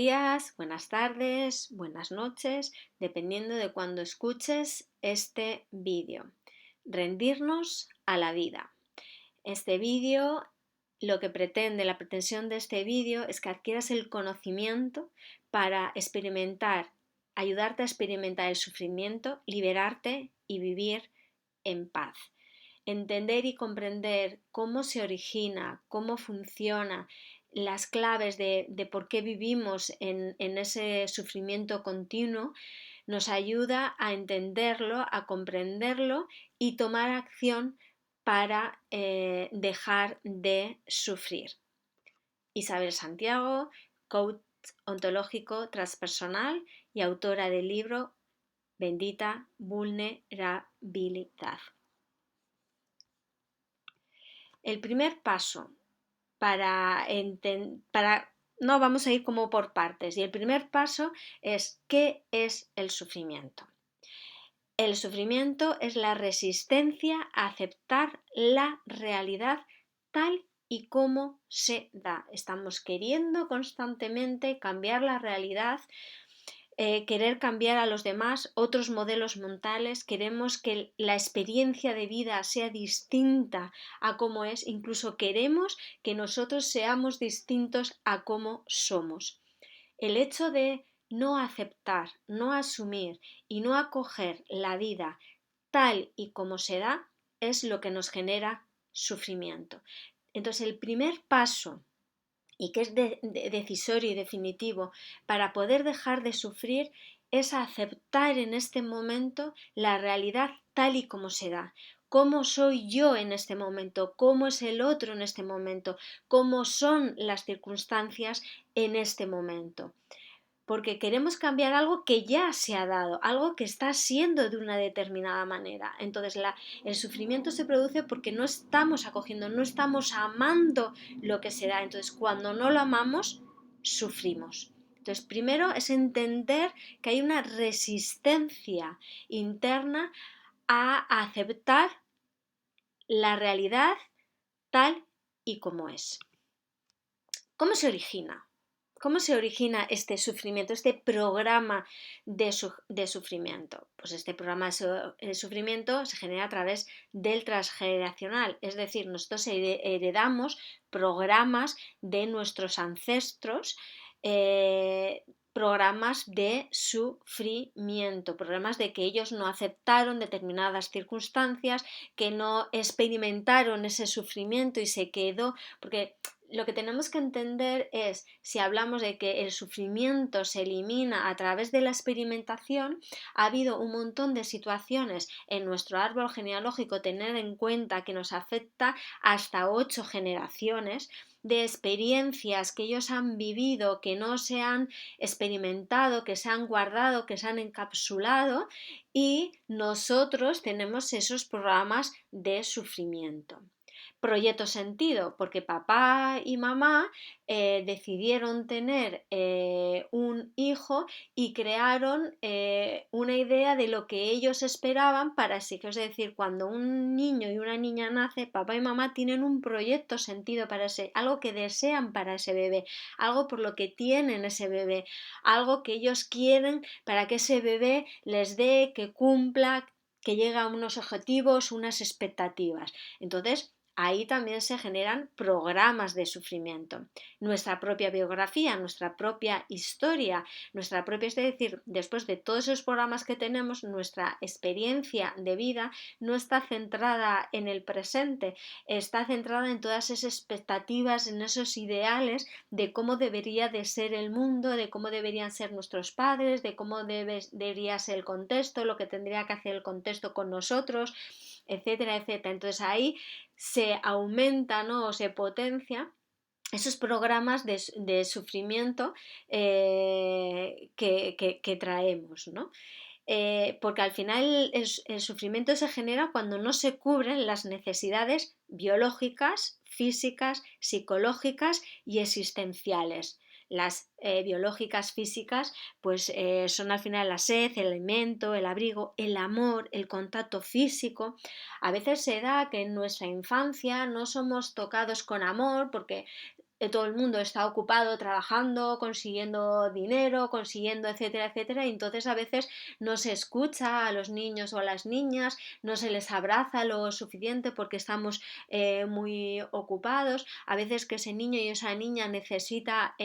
Días, buenas tardes, buenas noches, dependiendo de cuando escuches este vídeo. Rendirnos a la vida. Este vídeo, lo que pretende, la pretensión de este vídeo es que adquieras el conocimiento para experimentar, ayudarte a experimentar el sufrimiento, liberarte y vivir en paz. Entender y comprender cómo se origina, cómo funciona, las claves de por qué vivimos en ese sufrimiento continuo, nos ayuda a entenderlo, a comprenderlo y tomar acción para dejar de sufrir. Isabel Santiago, coach ontológico transpersonal y autora del libro Bendita Vulnerabilidad. El primer paso no vamos a ir como por partes, y el primer paso es ¿qué es el sufrimiento? El sufrimiento es la resistencia a aceptar la realidad tal y como se da. Estamos queriendo constantemente cambiar la realidad, querer cambiar a los demás, otros modelos mentales, queremos que la experiencia de vida sea distinta a cómo es, incluso queremos que nosotros seamos distintos a cómo somos. El hecho de no aceptar, no asumir y no acoger la vida tal y como se da es lo que nos genera sufrimiento. Entonces, el primer paso y que es decisorio y definitivo para poder dejar de sufrir es aceptar en este momento la realidad tal y como se da. ¿Cómo soy yo en este momento? ¿Cómo es el otro en este momento? ¿Cómo son las circunstancias en este momento? Porque queremos cambiar algo que ya se ha dado, algo que está siendo de una determinada manera. Entonces el sufrimiento se produce porque no estamos acogiendo, no estamos amando lo que se da. Entonces cuando no lo amamos, sufrimos. Entonces primero es entender que hay una resistencia interna a aceptar la realidad tal y como es. ¿Cómo se origina? ¿Cómo se origina este sufrimiento, este programa de sufrimiento? Pues este programa de sufrimiento se genera a través del transgeneracional, es decir, nosotros heredamos programas de nuestros ancestros, programas de sufrimiento, programas de que ellos no aceptaron determinadas circunstancias, que no experimentaron ese sufrimiento y se quedó, porque lo que tenemos que entender es, si hablamos de que el sufrimiento se elimina a través de la experimentación, ha habido un montón de situaciones en nuestro árbol genealógico, tener en cuenta que nos afecta hasta 8 generaciones de experiencias que ellos han vivido, que no se han experimentado, que se han guardado, que se han encapsulado, y nosotros tenemos esos programas de sufrimiento. Proyecto sentido, porque papá y mamá decidieron tener un hijo y crearon una idea de lo que ellos esperaban para sí. Es decir, cuando un niño y una niña nace, papá y mamá tienen un proyecto sentido para algo que desean para ese bebé, algo por lo que tienen ese bebé, algo que ellos quieren para que ese bebé les dé, que cumpla, que llegue a unos objetivos, unas expectativas. Entonces, ahí también se generan programas de sufrimiento. Nuestra propia biografía, nuestra propia historia, es decir, después de todos esos programas que tenemos, nuestra experiencia de vida no está centrada en el presente, está centrada en todas esas expectativas, en esos ideales de cómo debería de ser el mundo, de cómo deberían ser nuestros padres, de cómo debería ser el contexto, lo que tendría que hacer el contexto con nosotros, etcétera, etcétera. Entonces ahí se aumenta, ¿no?, o se potencia esos programas de sufrimiento que traemos, ¿no? Porque al final el sufrimiento se genera cuando no se cubren las necesidades biológicas, físicas, psicológicas y existenciales. Las biológicas, físicas, pues son al final la sed, el alimento, el abrigo, el amor, el contacto físico. A veces se da que en nuestra infancia no somos tocados con amor porque todo el mundo está ocupado trabajando, consiguiendo dinero, consiguiendo etcétera, etcétera, y entonces a veces no se escucha a los niños o a las niñas, no se les abraza lo suficiente porque estamos muy ocupados, a veces que ese niño y esa niña necesita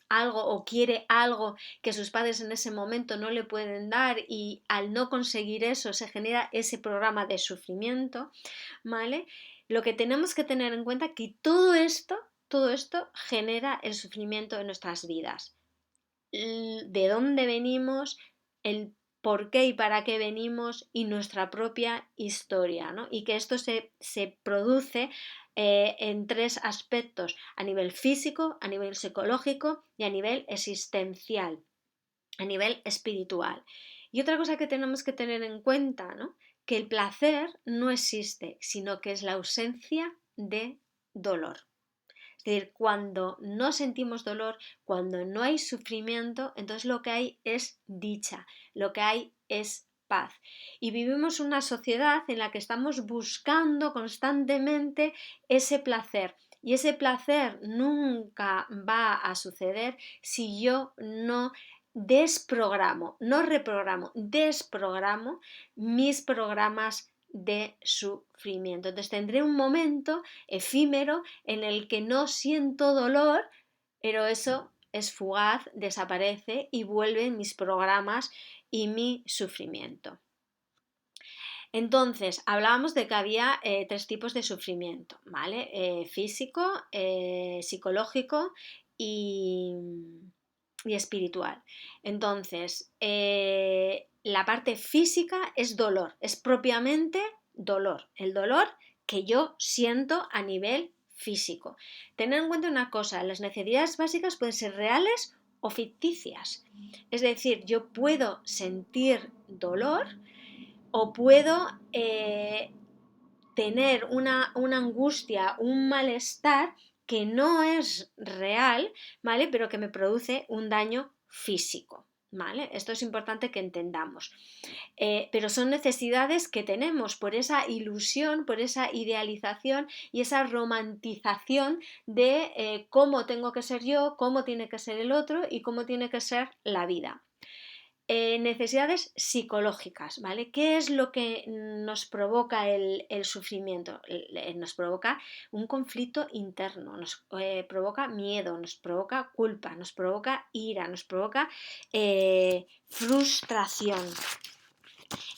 algo o quiere algo que sus padres en ese momento no le pueden dar y al no conseguir eso se genera ese programa de sufrimiento, ¿vale? Lo que tenemos que tener en cuenta es que todo esto genera el sufrimiento en nuestras vidas. De dónde venimos, el por qué y para qué venimos y nuestra propia historia, ¿no? Y que esto se produce en tres aspectos, a nivel físico, a nivel psicológico y a nivel existencial, a nivel espiritual. Y otra cosa que tenemos que tener en cuenta, ¿no? Que el placer no existe, sino que es la ausencia de dolor. Es decir, cuando no sentimos dolor, cuando no hay sufrimiento, entonces lo que hay es dicha, lo que hay es paz. Y vivimos una sociedad en la que estamos buscando constantemente ese placer. Y ese placer nunca va a suceder si yo no desprogramo, no reprogramo, desprogramo mis programas de sufrimiento. Entonces tendré un momento efímero en el que no siento dolor, pero eso es fugaz, desaparece y vuelven mis programas y mi sufrimiento. Entonces, hablábamos de que había tres tipos de sufrimiento, ¿vale? Físico, psicológico y, y espiritual. Entonces, la parte física es dolor, es propiamente dolor, el dolor que yo siento a nivel físico. Tener en cuenta una cosa, las necesidades básicas pueden ser reales o ficticias. Es decir, yo puedo sentir dolor o puedo tener una angustia, un malestar que no es real, ¿vale? Pero que me produce un daño físico, ¿vale? Esto es importante que entendamos. Pero son necesidades que tenemos por esa ilusión, por esa idealización y esa romantización de cómo tengo que ser yo, cómo tiene que ser el otro y cómo tiene que ser la vida. Necesidades psicológicas, ¿vale? ¿Qué es lo que nos provoca el sufrimiento? Nos provoca un conflicto interno, nos provoca miedo, nos provoca culpa, nos provoca ira, nos provoca frustración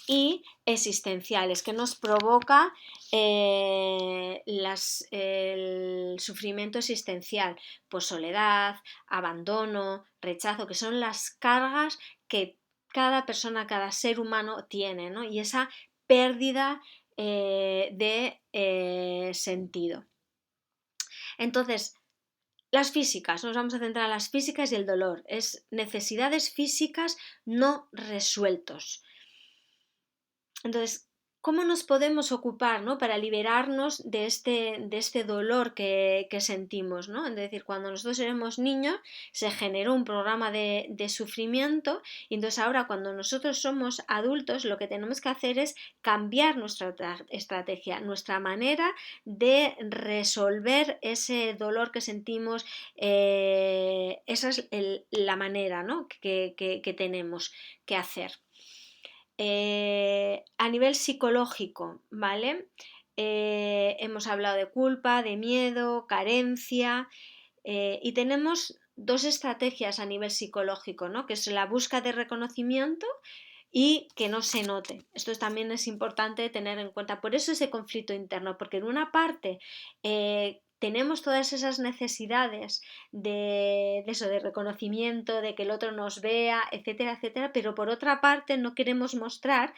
y existenciales, que nos provoca el sufrimiento existencial, pues soledad, abandono, rechazo, que son las cargas que cada persona, cada ser humano tiene, ¿no? Y esa pérdida de sentido. Entonces, las físicas, nos vamos a centrar en las físicas y el dolor, es necesidades físicas no resueltos. Entonces, ¿cómo nos podemos ocupar, ¿no? Para liberarnos de este dolor que sentimos, ¿no? Es decir, cuando nosotros éramos niños se generó un programa de sufrimiento y entonces ahora cuando nosotros somos adultos lo que tenemos que hacer es cambiar nuestra estrategia, nuestra manera de resolver ese dolor que sentimos, esa es la manera, ¿no? que tenemos que hacer. A nivel psicológico, ¿vale? Hemos hablado de culpa, de miedo, carencia y tenemos dos estrategias a nivel psicológico, ¿no? Que es la búsqueda de reconocimiento y que no se note. Esto también es importante tener en cuenta. Por eso ese conflicto interno, porque en una parte tenemos todas esas necesidades de eso, de reconocimiento, de que el otro nos vea, etcétera, etcétera, pero por otra parte no queremos mostrar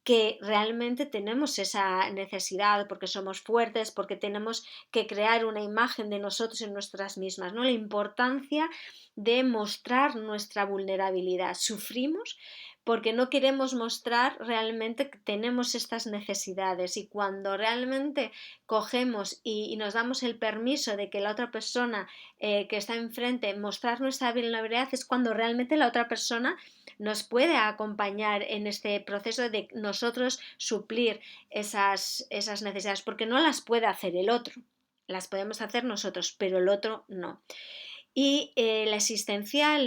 que realmente tenemos esa necesidad porque somos fuertes, porque tenemos que crear una imagen de nosotros en nuestras mismas, ¿no? La importancia de mostrar nuestra vulnerabilidad. Sufrimos porque no queremos mostrar realmente que tenemos estas necesidades y cuando realmente cogemos y nos damos el permiso de que la otra persona que está enfrente mostrar nuestra vulnerabilidad es cuando realmente la otra persona nos puede acompañar en este proceso de nosotros suplir esas necesidades porque no las puede hacer el otro. las podemos hacer nosotros, pero el otro no. Y el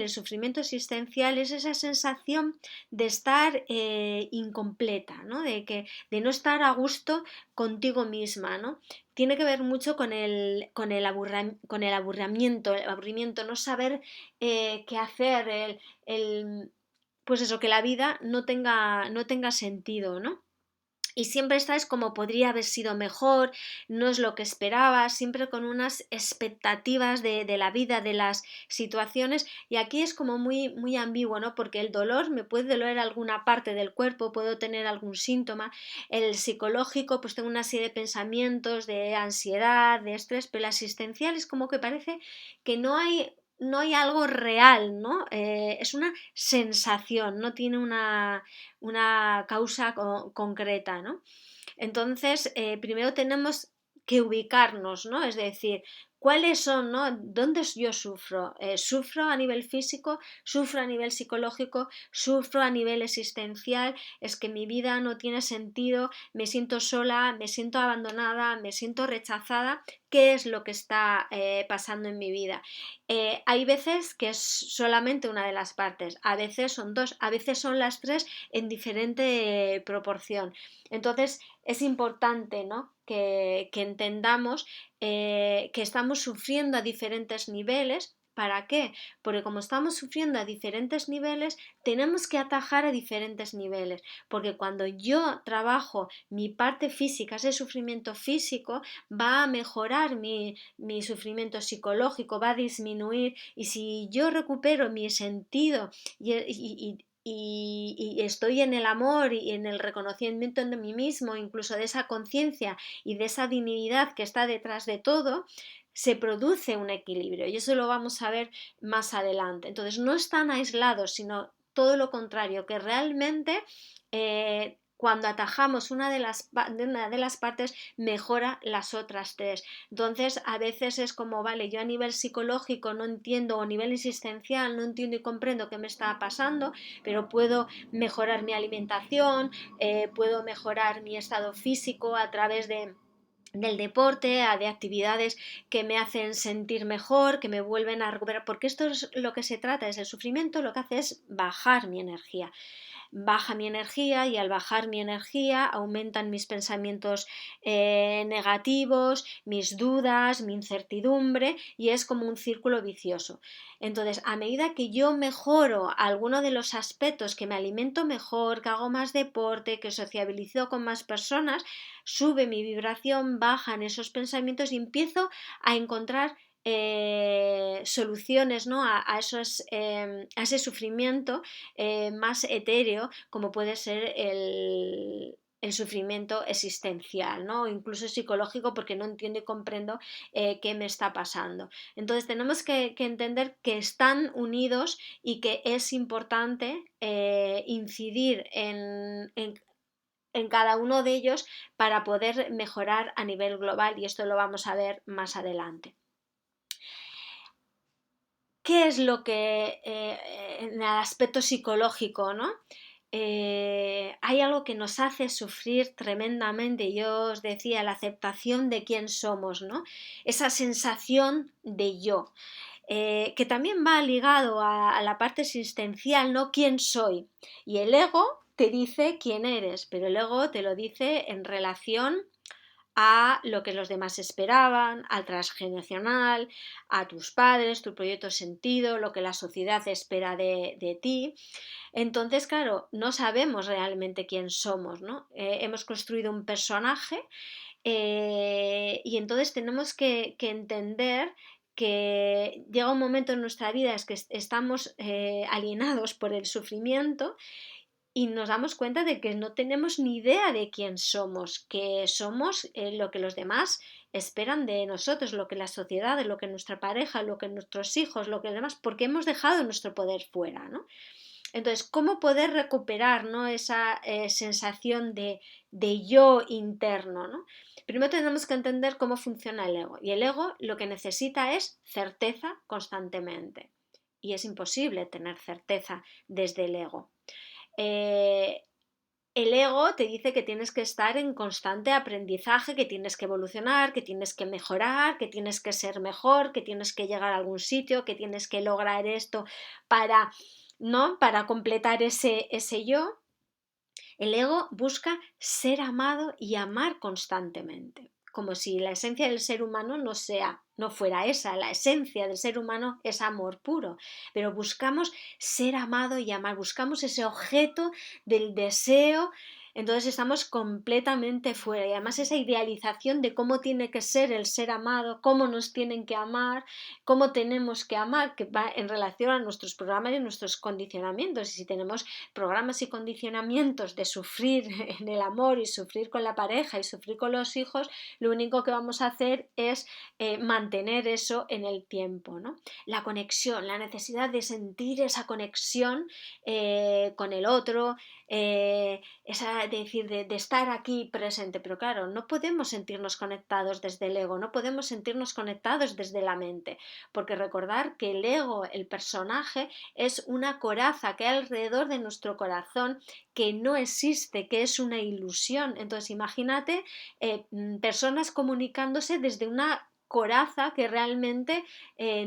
sufrimiento existencial es esa sensación de estar incompleta, ¿no? De no estar a gusto contigo misma, ¿no? Tiene que ver mucho el aburrimiento, no saber qué hacer, pues eso, que la vida no tenga sentido, ¿no? Y siempre estás como podría haber sido mejor, no es lo que esperabas, siempre con unas expectativas de la vida, de las situaciones, y aquí es como muy, muy ambiguo, ¿no? Porque el dolor me puede doler alguna parte del cuerpo, puedo tener algún síntoma, el psicológico, pues tengo una serie de pensamientos, de ansiedad, de estrés, pero el existencial es como que parece que no hay algo real, ¿no? Es una sensación, no tiene una causa concreta, ¿no? Entonces, primero tenemos que ubicarnos, ¿no? Es decir, ¿cuáles son, ¿no? ¿Dónde yo sufro? ¿Sufro a nivel físico? ¿Sufro a nivel psicológico? ¿Sufro a nivel existencial? Es que mi vida no tiene sentido, me siento sola, me siento abandonada, me siento rechazada. ¿Qué es lo que está pasando en mi vida? Hay veces que es solamente una de las partes, a veces son dos, a veces son las tres en diferente proporción. Entonces es importante, ¿no? que entendamos que estamos sufriendo a diferentes niveles. ¿Para qué? Porque como estamos sufriendo a diferentes niveles, tenemos que atajar a diferentes niveles. Porque cuando yo trabajo mi parte física, ese sufrimiento físico, va a mejorar mi sufrimiento psicológico, va a disminuir. Y si yo recupero mi sentido y estoy en el amor y en el reconocimiento de mí mismo, incluso de esa conciencia y de esa divinidad que está detrás de todo, se produce un equilibrio y eso lo vamos a ver más adelante. Entonces no están aislados, sino todo lo contrario, que realmente cuando atajamos una de las partes mejora las otras tres. Entonces a veces es como, vale, yo a nivel psicológico no entiendo, o a nivel existencial no entiendo y comprendo qué me está pasando, pero puedo mejorar mi alimentación, puedo mejorar mi estado físico a través del deporte, de actividades que me hacen sentir mejor, que me vuelven a recuperar, porque esto es lo que se trata, es el sufrimiento, lo que hace es bajar mi energía. Baja mi energía y al bajar mi energía aumentan mis pensamientos negativos, mis dudas, mi incertidumbre y es como un círculo vicioso. Entonces, a medida que yo mejoro alguno de los aspectos, que me alimento mejor, que hago más deporte, que sociabilizo con más personas, sube mi vibración, bajan esos pensamientos y empiezo a encontrar soluciones, ¿no? a ese sufrimiento más etéreo, como puede ser el sufrimiento existencial, ¿no? O incluso psicológico, porque no entiendo y comprendo qué me está pasando. Entonces tenemos que entender que están unidos y que es importante incidir en cada uno de ellos para poder mejorar a nivel global y esto lo vamos a ver más adelante. ¿Qué es lo que en el aspecto psicológico, ¿no? Hay algo que nos hace sufrir tremendamente, yo os decía, la aceptación de quién somos, ¿no? Esa sensación de yo, que también va ligado a la parte existencial, ¿no? ¿Quién soy? Y el ego te dice quién eres, pero el ego te lo dice en relación a lo que los demás esperaban, al transgeneracional, a tus padres, tu proyecto de sentido, lo que la sociedad espera de ti. Entonces, claro, no sabemos realmente quién somos, ¿no? Hemos construido un personaje y entonces tenemos que entender que llega un momento en nuestra vida es que estamos alienados por el sufrimiento y nos damos cuenta de que no tenemos ni idea de quién somos, que somos lo que los demás esperan de nosotros, lo que la sociedad, lo que nuestra pareja, lo que nuestros hijos, lo que los demás, porque hemos dejado nuestro poder fuera, ¿no? Entonces, ¿cómo poder recuperar, ¿no? esa sensación de yo interno, ¿no? Primero tenemos que entender cómo funciona el ego. Y el ego lo que necesita es certeza constantemente. Y es imposible tener certeza desde el ego. Eh, el ego te dice que tienes que estar en constante aprendizaje, que tienes que evolucionar, que tienes que mejorar, que tienes que ser mejor, que tienes que llegar a algún sitio, que tienes que lograr esto para, ¿no? Para completar ese yo. El ego busca ser amado y amar constantemente, como si la esencia del ser humano no fuera esa. La esencia del ser humano es amor puro, pero buscamos ser amado y amar, buscamos ese objeto del deseo. Entonces estamos completamente fuera, y además esa idealización de cómo tiene que ser el ser amado, cómo nos tienen que amar, cómo tenemos que amar, que va en relación a nuestros programas y nuestros condicionamientos. Y si tenemos programas y condicionamientos de sufrir en el amor y sufrir con la pareja y sufrir con los hijos, lo único que vamos a hacer es mantener eso en el tiempo, ¿no? La conexión, la necesidad de sentir esa conexión con el otro, de estar aquí presente. Pero claro, no podemos sentirnos conectados desde el ego, no podemos sentirnos conectados desde la mente, porque recordar que el ego, el personaje, es una coraza que hay alrededor de nuestro corazón, que no existe, que es una ilusión. Entonces imagínate personas comunicándose desde una coraza que realmente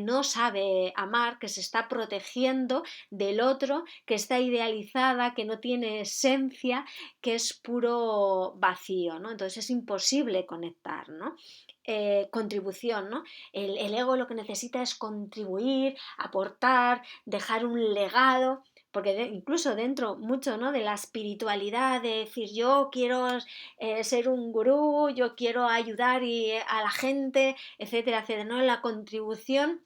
no sabe amar, que se está protegiendo del otro, que está idealizada, que no tiene esencia, que es puro vacío, ¿no? Entonces es imposible conectar, ¿no? Contribución, ¿no? El ego lo que necesita es contribuir, aportar, dejar un legado, porque incluso dentro mucho, ¿no? De la espiritualidad, de decir yo quiero ser un gurú, yo quiero ayudar a la gente, etcétera, etcétera, ¿no? La contribución,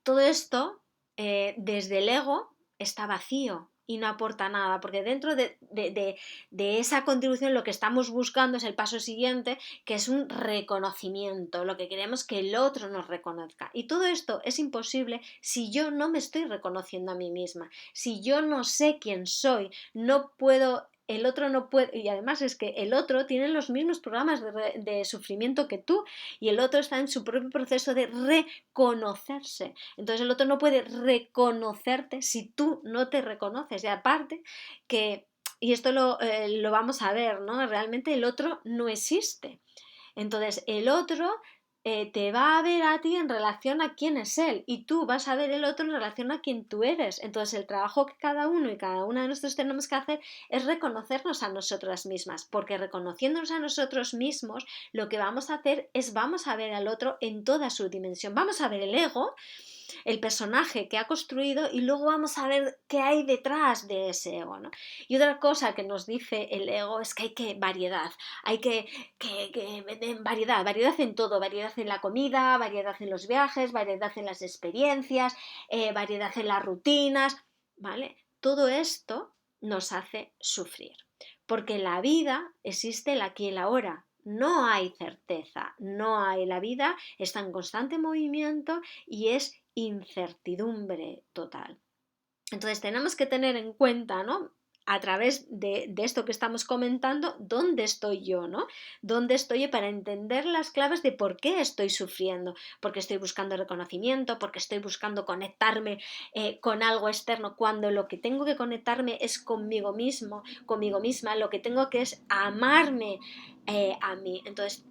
todo esto desde el ego está vacío y no aporta nada, porque dentro de esa contribución lo que estamos buscando es el paso siguiente, que es un reconocimiento, lo que queremos que el otro nos reconozca. Y todo esto es imposible si yo no me estoy reconociendo a mí misma, si yo no sé quién soy, no puedo. El otro no puede, y además es que el otro tiene los mismos programas de sufrimiento que tú, y el otro está en su propio proceso de reconocerse. Entonces el otro no puede reconocerte si tú no te reconoces. Y aparte que, y esto lo vamos a ver, ¿no? Realmente el otro no existe. Entonces el otro te va a ver a ti en relación a quién es él, y tú vas a ver el otro en relación a quién tú eres. Entonces el trabajo que cada uno y cada una de nosotros tenemos que hacer es reconocernos a nosotras mismas, porque reconociéndonos a nosotros mismos lo que vamos a hacer es vamos a ver al otro en toda su dimensión. Vamos a ver el ego, el personaje que ha construido, y luego vamos a ver qué hay detrás de ese ego, ¿no? Y otra cosa que nos dice el ego es que hay que variedad, hay variedad en todo, variedad en la comida, variedad en los viajes, variedad en las experiencias, variedad en las rutinas, ¿vale? Todo esto nos hace sufrir, porque la vida existe el aquí y el ahora. No hay certeza, no hay, la vida está en constante movimiento y es incertidumbre total. Entonces tenemos que tener en cuenta, ¿no? A través de esto que estamos comentando, dónde estoy yo, ¿no? Dónde estoy para entender las claves de por qué estoy sufriendo, porque estoy buscando reconocimiento, porque estoy buscando conectarme con algo externo, cuando lo que tengo que conectarme es conmigo mismo, conmigo misma, lo que tengo que es amarme a mí. Entonces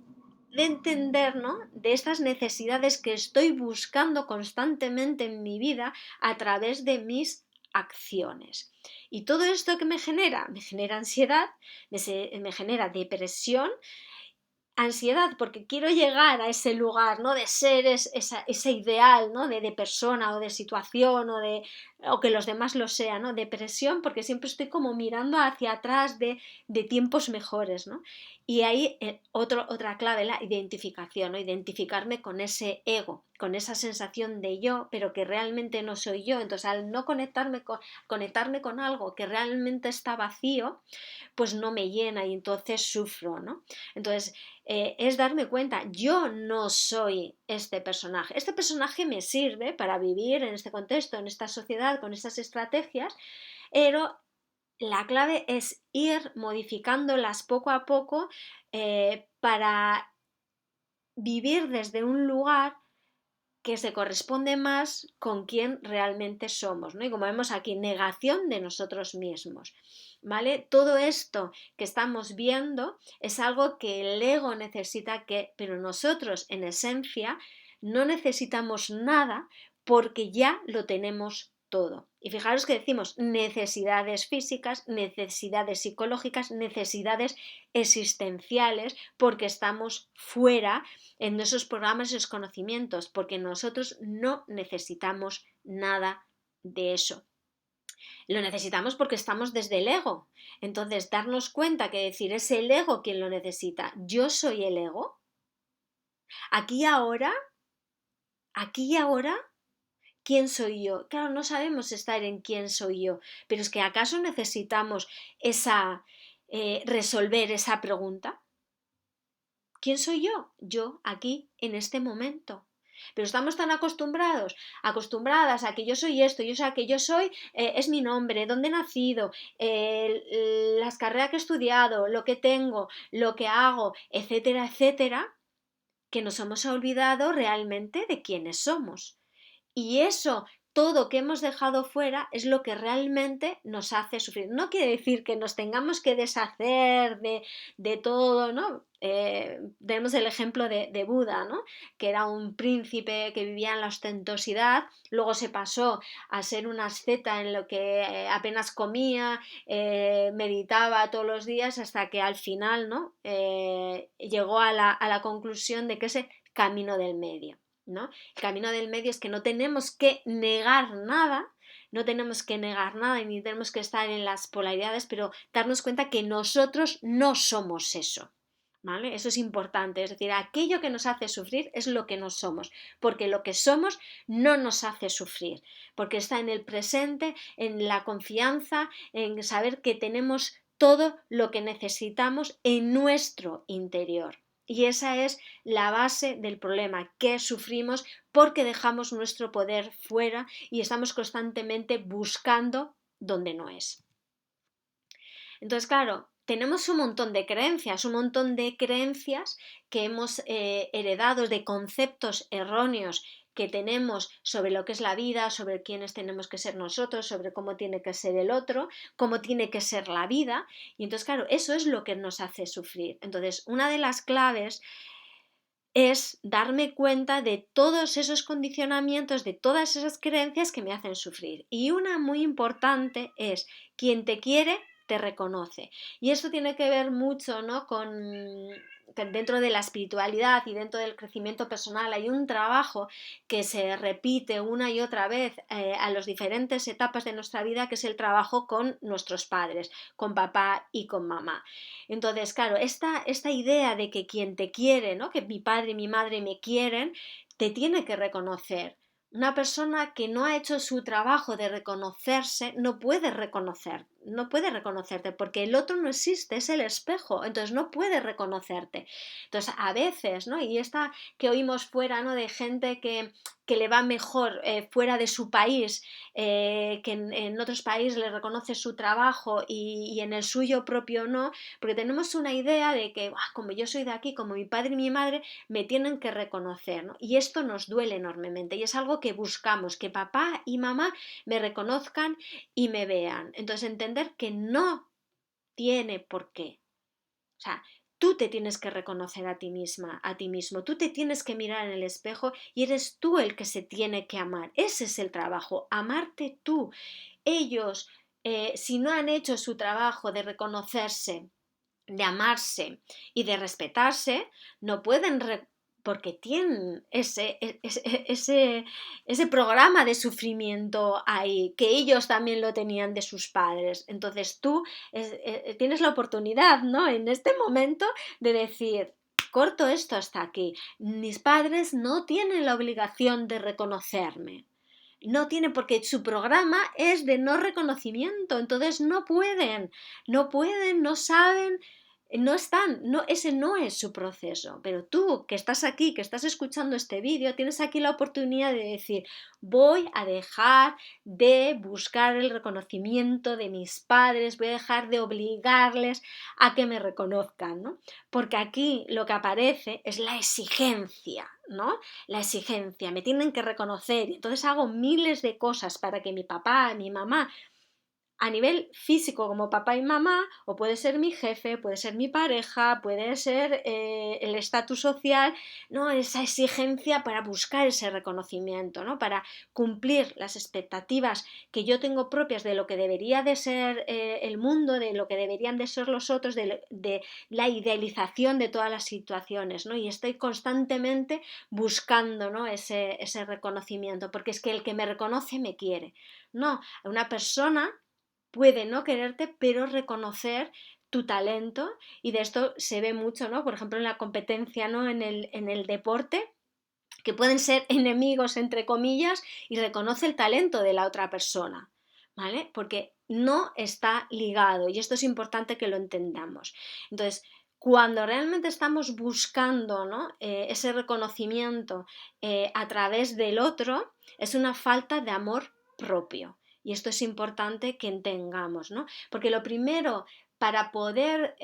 de entender, ¿no? De estas necesidades que estoy buscando constantemente en mi vida a través de mis acciones. Y todo esto que me genera ansiedad, me genera depresión, ansiedad porque quiero llegar a ese lugar, ¿no? De ser ese ideal, ¿no? De persona o de situación o que los demás lo sean, ¿no? Depresión porque siempre estoy como mirando hacia atrás de tiempos mejores, ¿no? Y ahí otra clave, la identificación, ¿no? Identificarme con ese ego, con esa sensación de yo, pero que realmente no soy yo. Entonces al no conectarme con algo que realmente está vacío, pues no me llena y entonces sufro, ¿no? Entonces es darme cuenta, yo no soy este personaje me sirve para vivir en este contexto, en esta sociedad, con estas estrategias, pero la clave es ir modificándolas poco a poco para vivir desde un lugar que se corresponde más con quién realmente somos, ¿no? Y como vemos aquí, negación de nosotros mismos, ¿vale? Todo esto que estamos viendo es algo que el ego necesita, pero nosotros en esencia no necesitamos nada porque ya lo tenemos todo. Y fijaros que decimos necesidades físicas, necesidades psicológicas, necesidades existenciales, porque estamos fuera en esos programas y esos conocimientos, porque nosotros no necesitamos nada de eso. Lo necesitamos porque estamos desde el ego. Entonces, darnos cuenta que decir es el ego quien lo necesita. Yo soy el ego. Aquí y ahora, ¿quién soy yo? Claro, no sabemos estar en quién soy yo, pero es que ¿acaso necesitamos resolver esa pregunta? ¿Quién soy yo? Yo aquí, en este momento. Pero estamos tan acostumbradas a que yo soy esto, es mi nombre, dónde he nacido, las carreras que he estudiado, lo que tengo, lo que hago, etcétera, etcétera, que nos hemos olvidado realmente de quiénes somos. Y eso, todo que hemos dejado fuera, es lo que realmente nos hace sufrir. No quiere decir que nos tengamos que deshacer de todo, ¿no? Tenemos el ejemplo de Buda, ¿no? Que era un príncipe que vivía en la ostentosidad, luego se pasó a ser una asceta en lo que apenas comía, meditaba todos los días, hasta que al final, ¿no? Llegó a la conclusión de que ese camino del medio, ¿no? El camino del medio es que no tenemos que negar nada, no tenemos que negar nada y ni tenemos que estar en las polaridades, pero darnos cuenta que nosotros no somos eso, ¿vale? Eso es importante, es decir, aquello que nos hace sufrir es lo que no somos, porque lo que somos no nos hace sufrir, porque está en el presente, en la confianza, en saber que tenemos todo lo que necesitamos en nuestro interior. Y esa es la base del problema, que sufrimos porque dejamos nuestro poder fuera y estamos constantemente buscando donde no es. Entonces, claro, tenemos un montón de creencias que hemos heredado de conceptos erróneos que tenemos sobre lo que es la vida, sobre quiénes tenemos que ser nosotros, sobre cómo tiene que ser el otro, cómo tiene que ser la vida. Y entonces, claro, eso es lo que nos hace sufrir. Entonces, una de las claves es darme cuenta de todos esos condicionamientos, de todas esas creencias que me hacen sufrir. Y una muy importante es: quien te quiere, te reconoce. Y esto tiene que ver mucho, ¿no?, con dentro de la espiritualidad y dentro del crecimiento personal hay un trabajo que se repite una y otra vez a las diferentes etapas de nuestra vida, que es el trabajo con nuestros padres, con papá y con mamá. Entonces, claro, esta idea de que quien te quiere, ¿no?, que mi padre y mi madre me quieren, te tiene que reconocer. Una persona que no ha hecho su trabajo de reconocerse no puede reconocerte, porque el otro no existe, es el espejo, entonces no puede reconocerte. Entonces, a veces, ¿no?, y esta que oímos fuera, ¿no?, de gente que le va mejor fuera de su país, que en otros países le reconoce su trabajo y en el suyo propio no, porque tenemos una idea de que como yo soy de aquí, como mi padre y mi madre me tienen que reconocer, ¿no? Y esto nos duele enormemente y es algo que buscamos, que papá y mamá me reconozcan y me vean. Entonces, entender que no tiene por qué. O sea, tú te tienes que reconocer a ti misma, a ti mismo, tú te tienes que mirar en el espejo y eres tú el que se tiene que amar. Ese es el trabajo, amarte tú. Ellos, si no han hecho su trabajo de reconocerse, de amarse y de respetarse, no pueden porque tienen ese programa de sufrimiento ahí, que ellos también lo tenían de sus padres. Entonces tú tienes la oportunidad, ¿no?, en este momento de decir: corto esto hasta aquí. Mis padres no tienen la obligación de reconocerme. No tienen, porque su programa es de no reconocimiento, entonces no pueden, no saben ese no es su proceso, pero tú que estás aquí, que estás escuchando este vídeo, tienes aquí la oportunidad de decir, voy a dejar de buscar el reconocimiento de mis padres, voy a dejar de obligarles a que me reconozcan, ¿no? Porque aquí lo que aparece es la exigencia, ¿no? La exigencia, me tienen que reconocer y entonces hago miles de cosas para que mi papá, mi mamá, a nivel físico como papá y mamá, o puede ser mi jefe, puede ser mi pareja, puede ser el estatus social, ¿no? Esa exigencia para buscar ese reconocimiento, ¿no? Para cumplir las expectativas que yo tengo propias de lo que debería de ser el mundo, de lo que deberían de ser los otros, de la idealización de todas las situaciones, ¿no? Y estoy constantemente buscando, ¿no? ese reconocimiento, porque es que el que me reconoce me quiere. No, una persona puede no quererte, pero reconocer tu talento, y de esto se ve mucho, ¿no? Por ejemplo, en la competencia, ¿no? En el deporte, que pueden ser enemigos, entre comillas, y reconoce el talento de la otra persona, ¿vale? Porque no está ligado, y esto es importante que lo entendamos. Entonces, cuando realmente estamos buscando, ¿no? Ese reconocimiento a través del otro, es una falta de amor propio. Y esto es importante que entendamos, ¿no? Porque lo primero para poder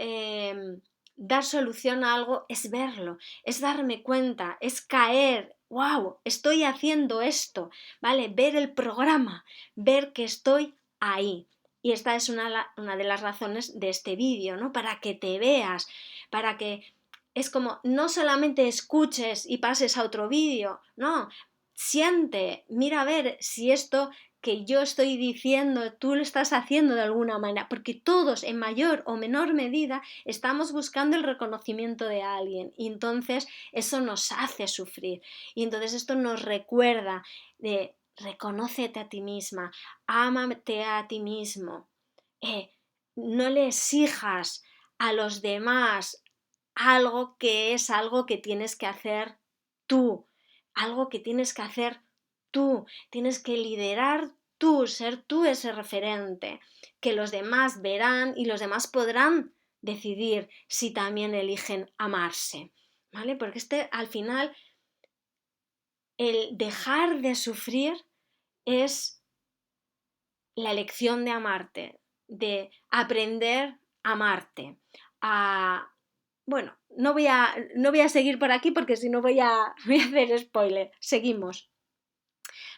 dar solución a algo es verlo, es darme cuenta, es caer, wow, estoy haciendo esto, ¿vale? Ver el programa, ver que estoy ahí. Y esta es una de las razones de este vídeo, ¿no? Para que te veas, para que es como no solamente escuches y pases a otro vídeo, no, siente, mira a ver si esto que yo estoy diciendo tú lo estás haciendo de alguna manera, porque todos en mayor o menor medida estamos buscando el reconocimiento de alguien y entonces eso nos hace sufrir y entonces esto nos recuerda de reconócete a ti misma, ámate a ti mismo, no le exijas a los demás algo que es algo que tienes que hacer tú, algo que tienes que hacer tú, tienes que liderar tú, ser tú ese referente, que los demás verán y los demás podrán decidir si también eligen amarse, ¿vale? Porque al final, el dejar de sufrir es la elección de amarte, de aprender a amarte, a... Bueno, no voy a seguir por aquí porque si no voy a hacer spoiler. Seguimos.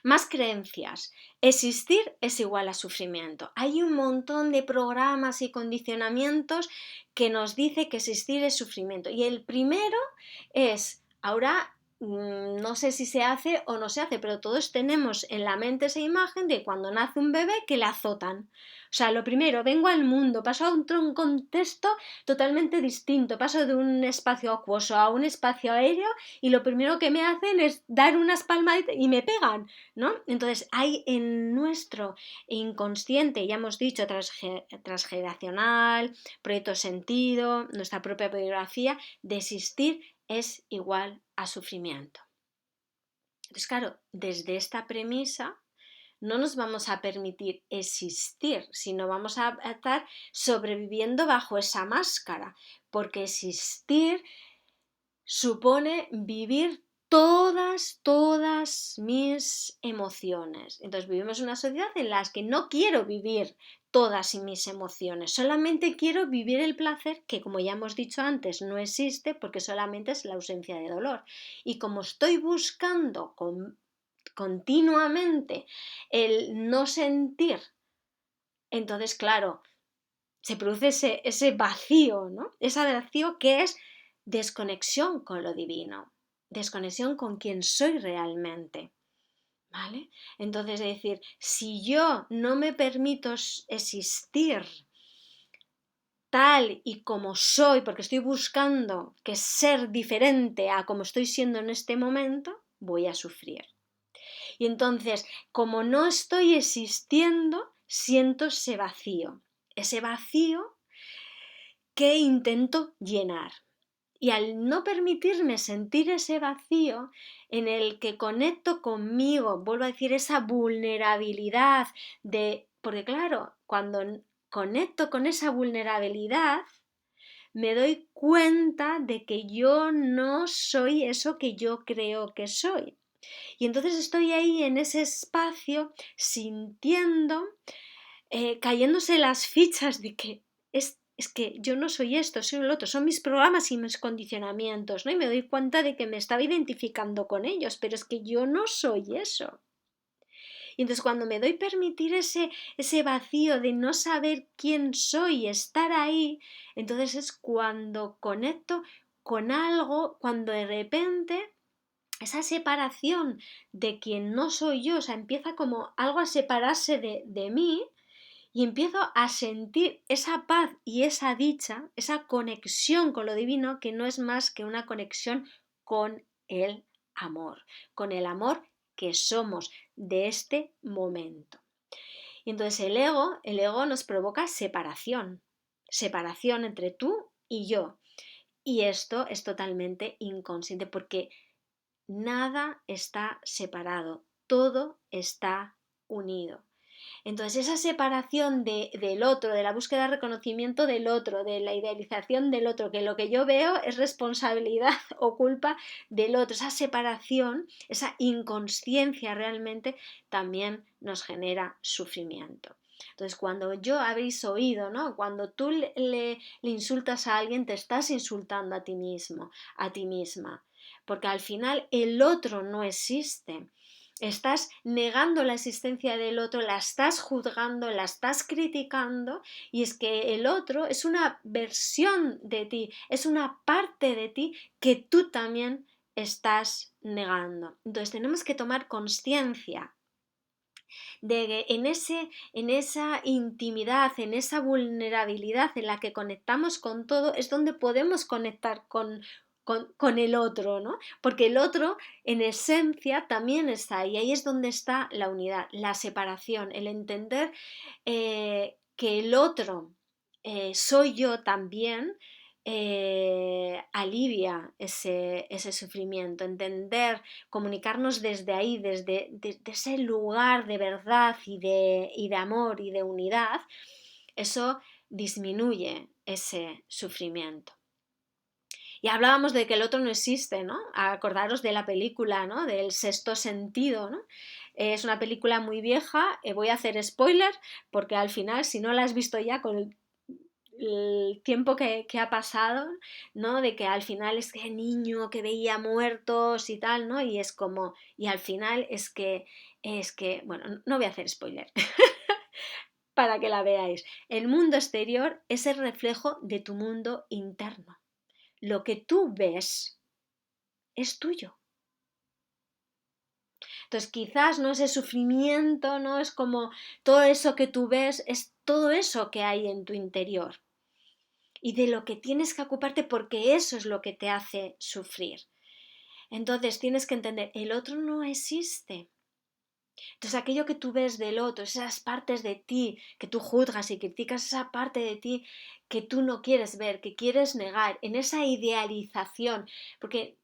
Más creencias. Existir es igual a sufrimiento. Hay un montón de programas y condicionamientos que nos dice que existir es sufrimiento. Y el primero es, ahora no sé si se hace o no se hace, pero todos tenemos en la mente esa imagen de cuando nace un bebé que le azotan. O sea, lo primero, vengo al mundo, paso a un contexto totalmente distinto, paso de un espacio acuoso a un espacio aéreo y lo primero que me hacen es dar unas palmaditas y me pegan, ¿no? Entonces hay en nuestro inconsciente, ya hemos dicho, transgeneracional, proyecto sentido, nuestra propia biografía, de existir es igual a sufrimiento. Entonces, claro, desde esta premisa no nos vamos a permitir existir, sino vamos a estar sobreviviendo bajo esa máscara, porque existir supone vivir todas mis emociones. Entonces vivimos en una sociedad en la que no quiero vivir todas mis emociones, solamente quiero vivir el placer que, como ya hemos dicho antes, no existe porque solamente es la ausencia de dolor. Y como estoy buscando continuamente el no sentir, entonces, claro, se produce ese vacío, ¿no? Ese vacío que es desconexión con lo divino, desconexión con quien soy realmente, ¿vale? Entonces, es decir, si yo no me permito existir tal y como soy, porque estoy buscando que ser diferente a como estoy siendo en este momento, voy a sufrir. Y entonces, como no estoy existiendo, siento ese vacío que intento llenar. Y al no permitirme sentir ese vacío en el que conecto conmigo, vuelvo a decir, esa vulnerabilidad porque claro, cuando conecto con esa vulnerabilidad, me doy cuenta de que yo no soy eso que yo creo que soy. Y entonces estoy ahí en ese espacio sintiendo, cayéndose las fichas de que es que yo no soy esto, soy el otro, son mis programas y mis condicionamientos, ¿no? Y me doy cuenta de que me estaba identificando con ellos, pero es que yo no soy eso. Y entonces cuando me doy permitir ese vacío de no saber quién soy, estar ahí, entonces es cuando conecto con algo, cuando de repente esa separación de quien no soy yo, o sea, empieza como algo a separarse de mí y empiezo a sentir esa paz y esa dicha, esa conexión con lo divino, que no es más que una conexión con con el amor que somos de este momento. Y entonces el ego nos provoca separación, separación entre tú y yo. Y esto es totalmente inconsciente porque nada está separado, todo está unido. Entonces esa separación del otro, de la búsqueda de reconocimiento del otro, de la idealización del otro, que lo que yo veo es responsabilidad o culpa del otro, esa separación, esa inconsciencia realmente también nos genera sufrimiento. Entonces, cuando yo habéis oído, ¿no? Cuando tú le insultas a alguien, te estás insultando a ti mismo, a ti misma, porque al final el otro no existe. Estás negando la existencia del otro, la estás juzgando, la estás criticando, y es que el otro es una versión de ti, es una parte de ti que tú también estás negando. Entonces tenemos que tomar conciencia de que en esa intimidad, en esa vulnerabilidad en la que conectamos con todo, es donde podemos conectar con el otro, ¿no? Porque el otro, en esencia, también está ahí. Ahí es donde está la unidad, la separación, el entender que el otro soy yo también, alivia ese sufrimiento, entender, comunicarnos desde ahí, desde ese lugar de verdad y de amor y de unidad, eso disminuye ese sufrimiento. Y hablábamos de que el otro no existe, ¿no? Acordaros de la película, ¿no? Del Sexto Sentido, ¿no? Es una película muy vieja, voy a hacer spoiler porque al final, si no la has visto ya con el tiempo que ha pasado, ¿no? De que al final es que niño que veía muertos y tal, ¿no? Y es como, y al final bueno, no voy a hacer spoiler para que la veáis. El mundo exterior es el reflejo de tu mundo interno. Lo que tú ves es tuyo. Entonces quizás no ese sufrimiento, no es como todo eso que tú ves, es todo eso que hay en tu interior y de lo que tienes que ocuparte porque eso es lo que te hace sufrir. Entonces tienes que entender, el otro no existe. Entonces aquello que tú ves del otro, esas partes de ti que tú juzgas y criticas, esa parte de ti que tú no quieres ver, que quieres negar, en esa idealización, porque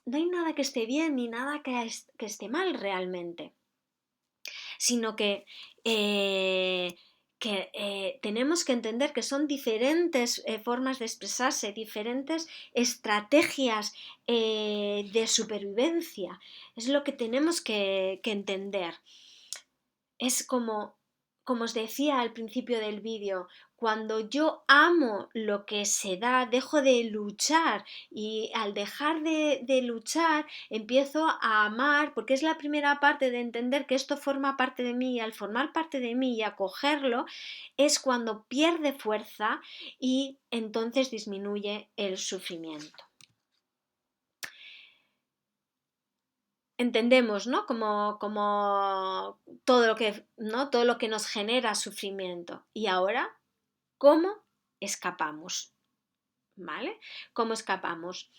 no hay nada que esté bien ni nada que esté mal realmente, sino que tenemos que entender que son diferentes formas de expresarse, diferentes estrategias de supervivencia. Es lo que tenemos que entender. Es como os decía al principio del vídeo, cuando yo amo lo que se da, dejo de luchar y al dejar de luchar empiezo a amar, porque es la primera parte de entender que esto forma parte de mí y al formar parte de mí y acogerlo es cuando pierde fuerza y entonces disminuye el sufrimiento. Entendemos, ¿no? Como todo lo que, ¿no? Todo lo que nos genera sufrimiento. Y ahora, ¿cómo escapamos? ¿Vale? ¿Cómo escapamos?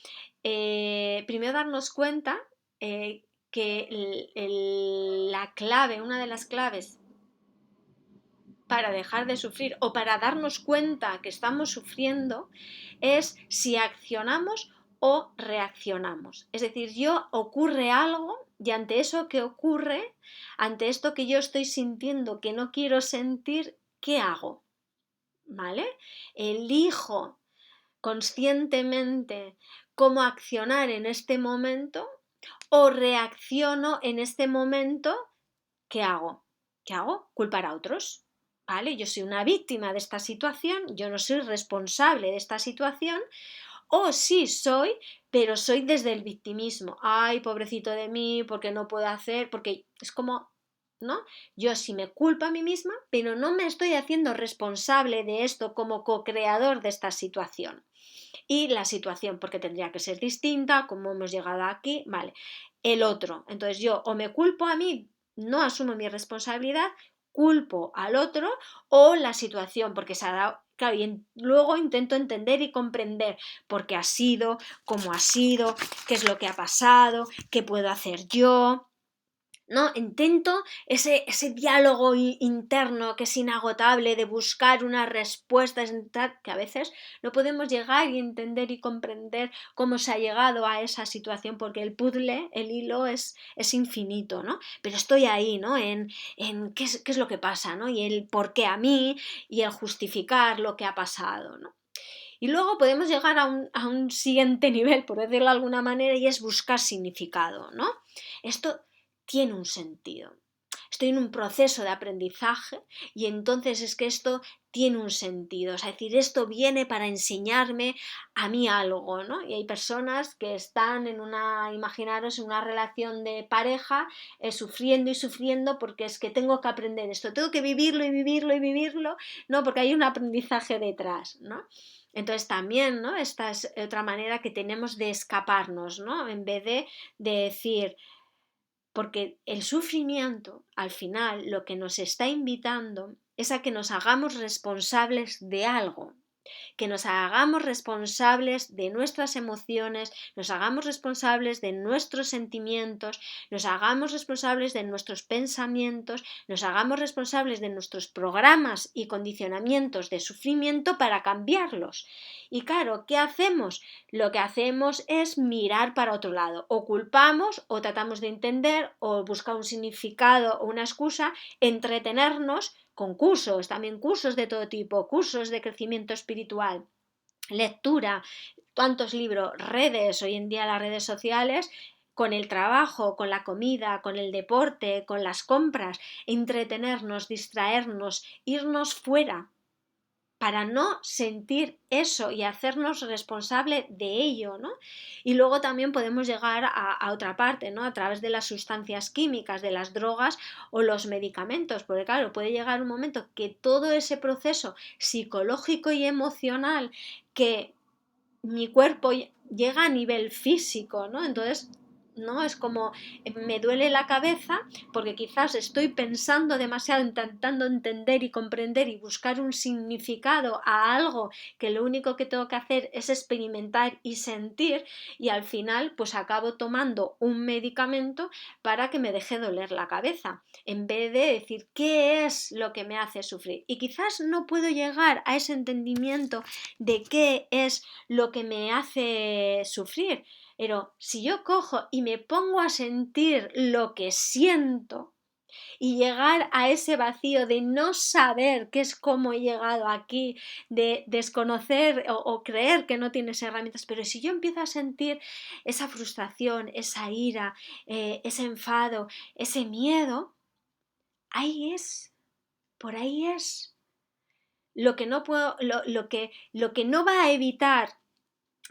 Primero darnos cuenta que la clave, una de las claves para dejar de sufrir o para darnos cuenta que estamos sufriendo es si accionamos o reaccionamos. Es decir, yo ocurre algo y ante eso que ocurre, ante esto que yo estoy sintiendo que no quiero sentir, ¿qué hago? ¿Vale? Elijo conscientemente cómo accionar en este momento o reacciono en este momento. ¿Qué hago? ¿Qué hago? Culpar a otros. ¿Vale? Yo soy una víctima de esta situación, yo no soy responsable de esta situación, o sí soy, pero soy desde el victimismo. Ay, pobrecito de mí, porque no puedo hacer, porque es como, ¿no? Yo sí me culpo a mí misma, pero no me estoy haciendo responsable de esto como co-creador de esta situación. Y la situación, porque tendría que ser distinta, como hemos llegado aquí, vale. El otro, entonces yo o me culpo a mí, no asumo mi responsabilidad, culpo al otro o la situación, porque se ha dado, claro, y luego intento entender y comprender por qué ha sido, cómo ha sido, qué es lo que ha pasado, qué puedo hacer yo, ¿no? Intento ese diálogo interno que es inagotable de buscar una respuesta, que a veces no podemos llegar y entender y comprender cómo se ha llegado a esa situación, porque el puzzle, el hilo es infinito, ¿no? Pero estoy ahí, ¿no? En qué es lo que pasa, ¿no? Y el por qué a mí y el justificar lo que ha pasado, ¿no? Y luego podemos llegar a un siguiente nivel, por decirlo de alguna manera, y es buscar significado, ¿no? Esto tiene un sentido. Estoy en un proceso de aprendizaje y entonces es que esto tiene un sentido. Es decir, esto viene para enseñarme a mí algo, ¿no? Y hay personas que están imaginaros, en una relación de pareja, sufriendo y sufriendo porque es que tengo que aprender esto, tengo que vivirlo y vivirlo y vivirlo, ¿no? Porque hay un aprendizaje detrás, ¿no? Entonces también, ¿no? Esta es otra manera que tenemos de escaparnos, ¿no? En vez de decir, porque el sufrimiento, al final, lo que nos está invitando es a que nos hagamos responsables de algo, que nos hagamos responsables de nuestras emociones, nos hagamos responsables de nuestros sentimientos, nos hagamos responsables de nuestros pensamientos, nos hagamos responsables de nuestros programas y condicionamientos de sufrimiento para cambiarlos. Y claro, ¿qué hacemos? Lo que hacemos es mirar para otro lado, o culpamos, o tratamos de entender, o buscar un significado o una excusa, entretenernos con cursos, también cursos de todo tipo, cursos de crecimiento espiritual, lectura, tantos libros, redes, hoy en día las redes sociales, con el trabajo, con la comida, con el deporte, con las compras, entretenernos, distraernos, irnos fuera para no sentir eso y hacernos responsable de ello, ¿no? Y luego también podemos llegar a otra parte, ¿no? A través de las sustancias químicas, de las drogas o los medicamentos, porque claro, puede llegar un momento que todo ese proceso psicológico y emocional que mi cuerpo llega a nivel físico, ¿no? Entonces, ¿no? Es como me duele la cabeza porque quizás estoy pensando demasiado, intentando entender y comprender y buscar un significado a algo que lo único que tengo que hacer es experimentar y sentir, y al final pues acabo tomando un medicamento para que me deje doler la cabeza, en vez de decir qué es lo que me hace sufrir. Y quizás no puedo llegar a ese entendimiento de qué es lo que me hace sufrir. Pero si yo cojo y me pongo a sentir lo que siento y llegar a ese vacío de no saber qué es cómo he llegado aquí, de desconocer o creer que no tienes herramientas, pero si yo empiezo a sentir esa frustración, esa ira, ese enfado, ese miedo, ahí es, por ahí es. Lo que no puedo, lo que no va a evitar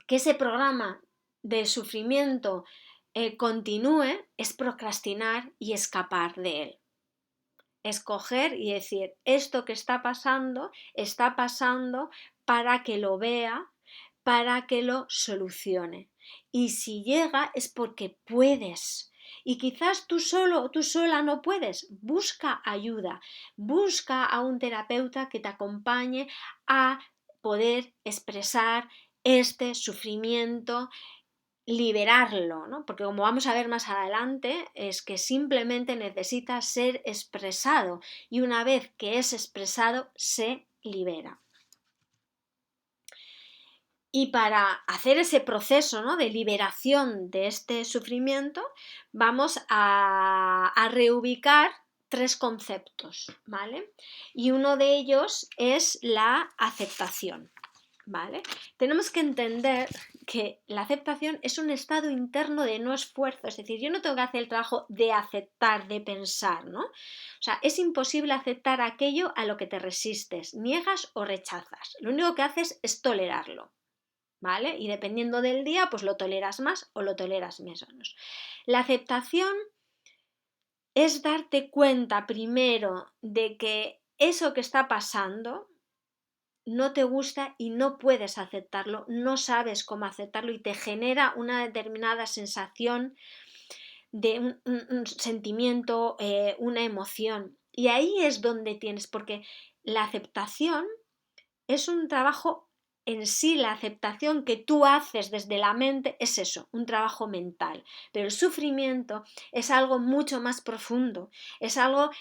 que ese programa de sufrimiento continúe es procrastinar y escapar de él. Escoger y decir, esto que está pasando para que lo vea, para que lo solucione. Y si llega es porque puedes. Y quizás tú solo o tú sola no puedes. Busca ayuda. Busca a un terapeuta que te acompañe a poder expresar este sufrimiento, liberarlo, ¿no? Porque como vamos a ver más adelante, es que simplemente necesita ser expresado y una vez que es expresado, se libera. Y para hacer ese proceso, ¿no?, de liberación de este sufrimiento, vamos a reubicar tres conceptos, ¿vale? Y uno de ellos es la aceptación. ¿vale? Tenemos que entender que la aceptación es un estado interno de no esfuerzo, es decir, yo no tengo que hacer el trabajo de aceptar, de pensar, ¿no? O sea, es imposible aceptar aquello a lo que te resistes, niegas o rechazas. Lo único que haces es tolerarlo, ¿vale? Y dependiendo del día, pues lo toleras más o lo toleras menos. La aceptación es darte cuenta primero de que eso que está pasando no te gusta y no puedes aceptarlo, no sabes cómo aceptarlo y te genera una determinada sensación de un sentimiento, una emoción. Y ahí es donde tienes, porque la aceptación es un trabajo en sí, la aceptación que tú haces desde la mente es eso, un trabajo mental. Pero el sufrimiento es algo mucho más profundo, es algo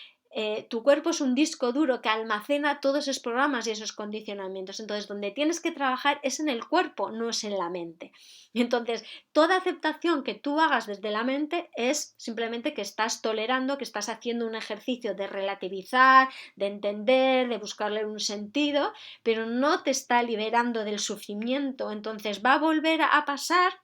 tu cuerpo es un disco duro que almacena todos esos programas y esos condicionamientos. Entonces, donde tienes que trabajar es en el cuerpo, no es en la mente. Entonces, toda aceptación que tú hagas desde la mente es simplemente que estás tolerando, que estás haciendo un ejercicio de relativizar, de entender, de buscarle un sentido, pero no te está liberando del sufrimiento. Entonces, va a volver a pasar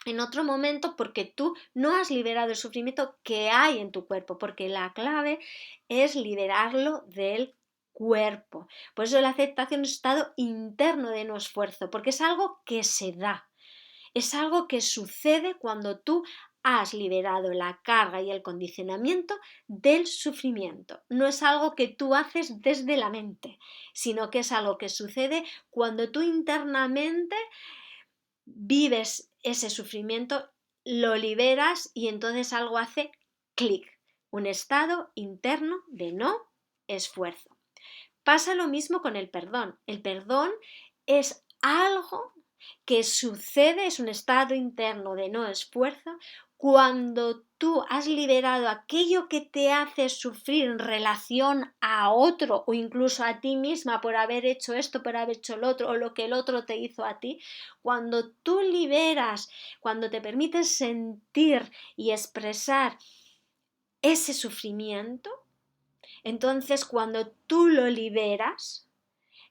en otro momento porque tú no has liberado el sufrimiento que hay en tu cuerpo, porque la clave es liberarlo del cuerpo. Por eso la aceptación es un estado interno de no esfuerzo, porque es algo que se da, es algo que sucede cuando tú has liberado la carga y el condicionamiento del sufrimiento. No es algo que tú haces desde la mente, sino que es algo que sucede cuando tú internamente vives ese sufrimiento, lo liberas y entonces algo hace clic, un estado interno de no esfuerzo. Pasa lo mismo con el perdón. El perdón es algo que sucede, es un estado interno de no esfuerzo, cuando tú has liberado aquello que te hace sufrir en relación a otro o incluso a ti misma por haber hecho esto, por haber hecho lo otro o lo que el otro te hizo a ti, cuando tú liberas, cuando te permites sentir y expresar ese sufrimiento, entonces cuando tú lo liberas,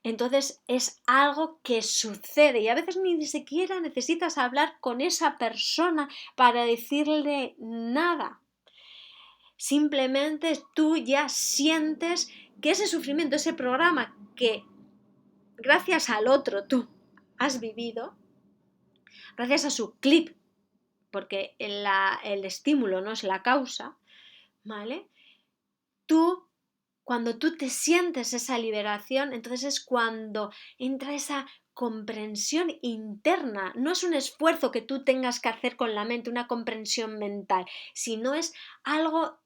entonces es algo que sucede y a veces ni siquiera necesitas hablar con esa persona para decirle nada. Simplemente tú ya sientes que ese sufrimiento, ese programa que gracias al otro tú has vivido, gracias a su clip, porque el estímulo no es la causa, ¿vale? Cuando tú te sientes esa liberación, entonces es cuando entra esa comprensión interna. No es un esfuerzo que tú tengas que hacer con la mente, una comprensión mental, sino es algo,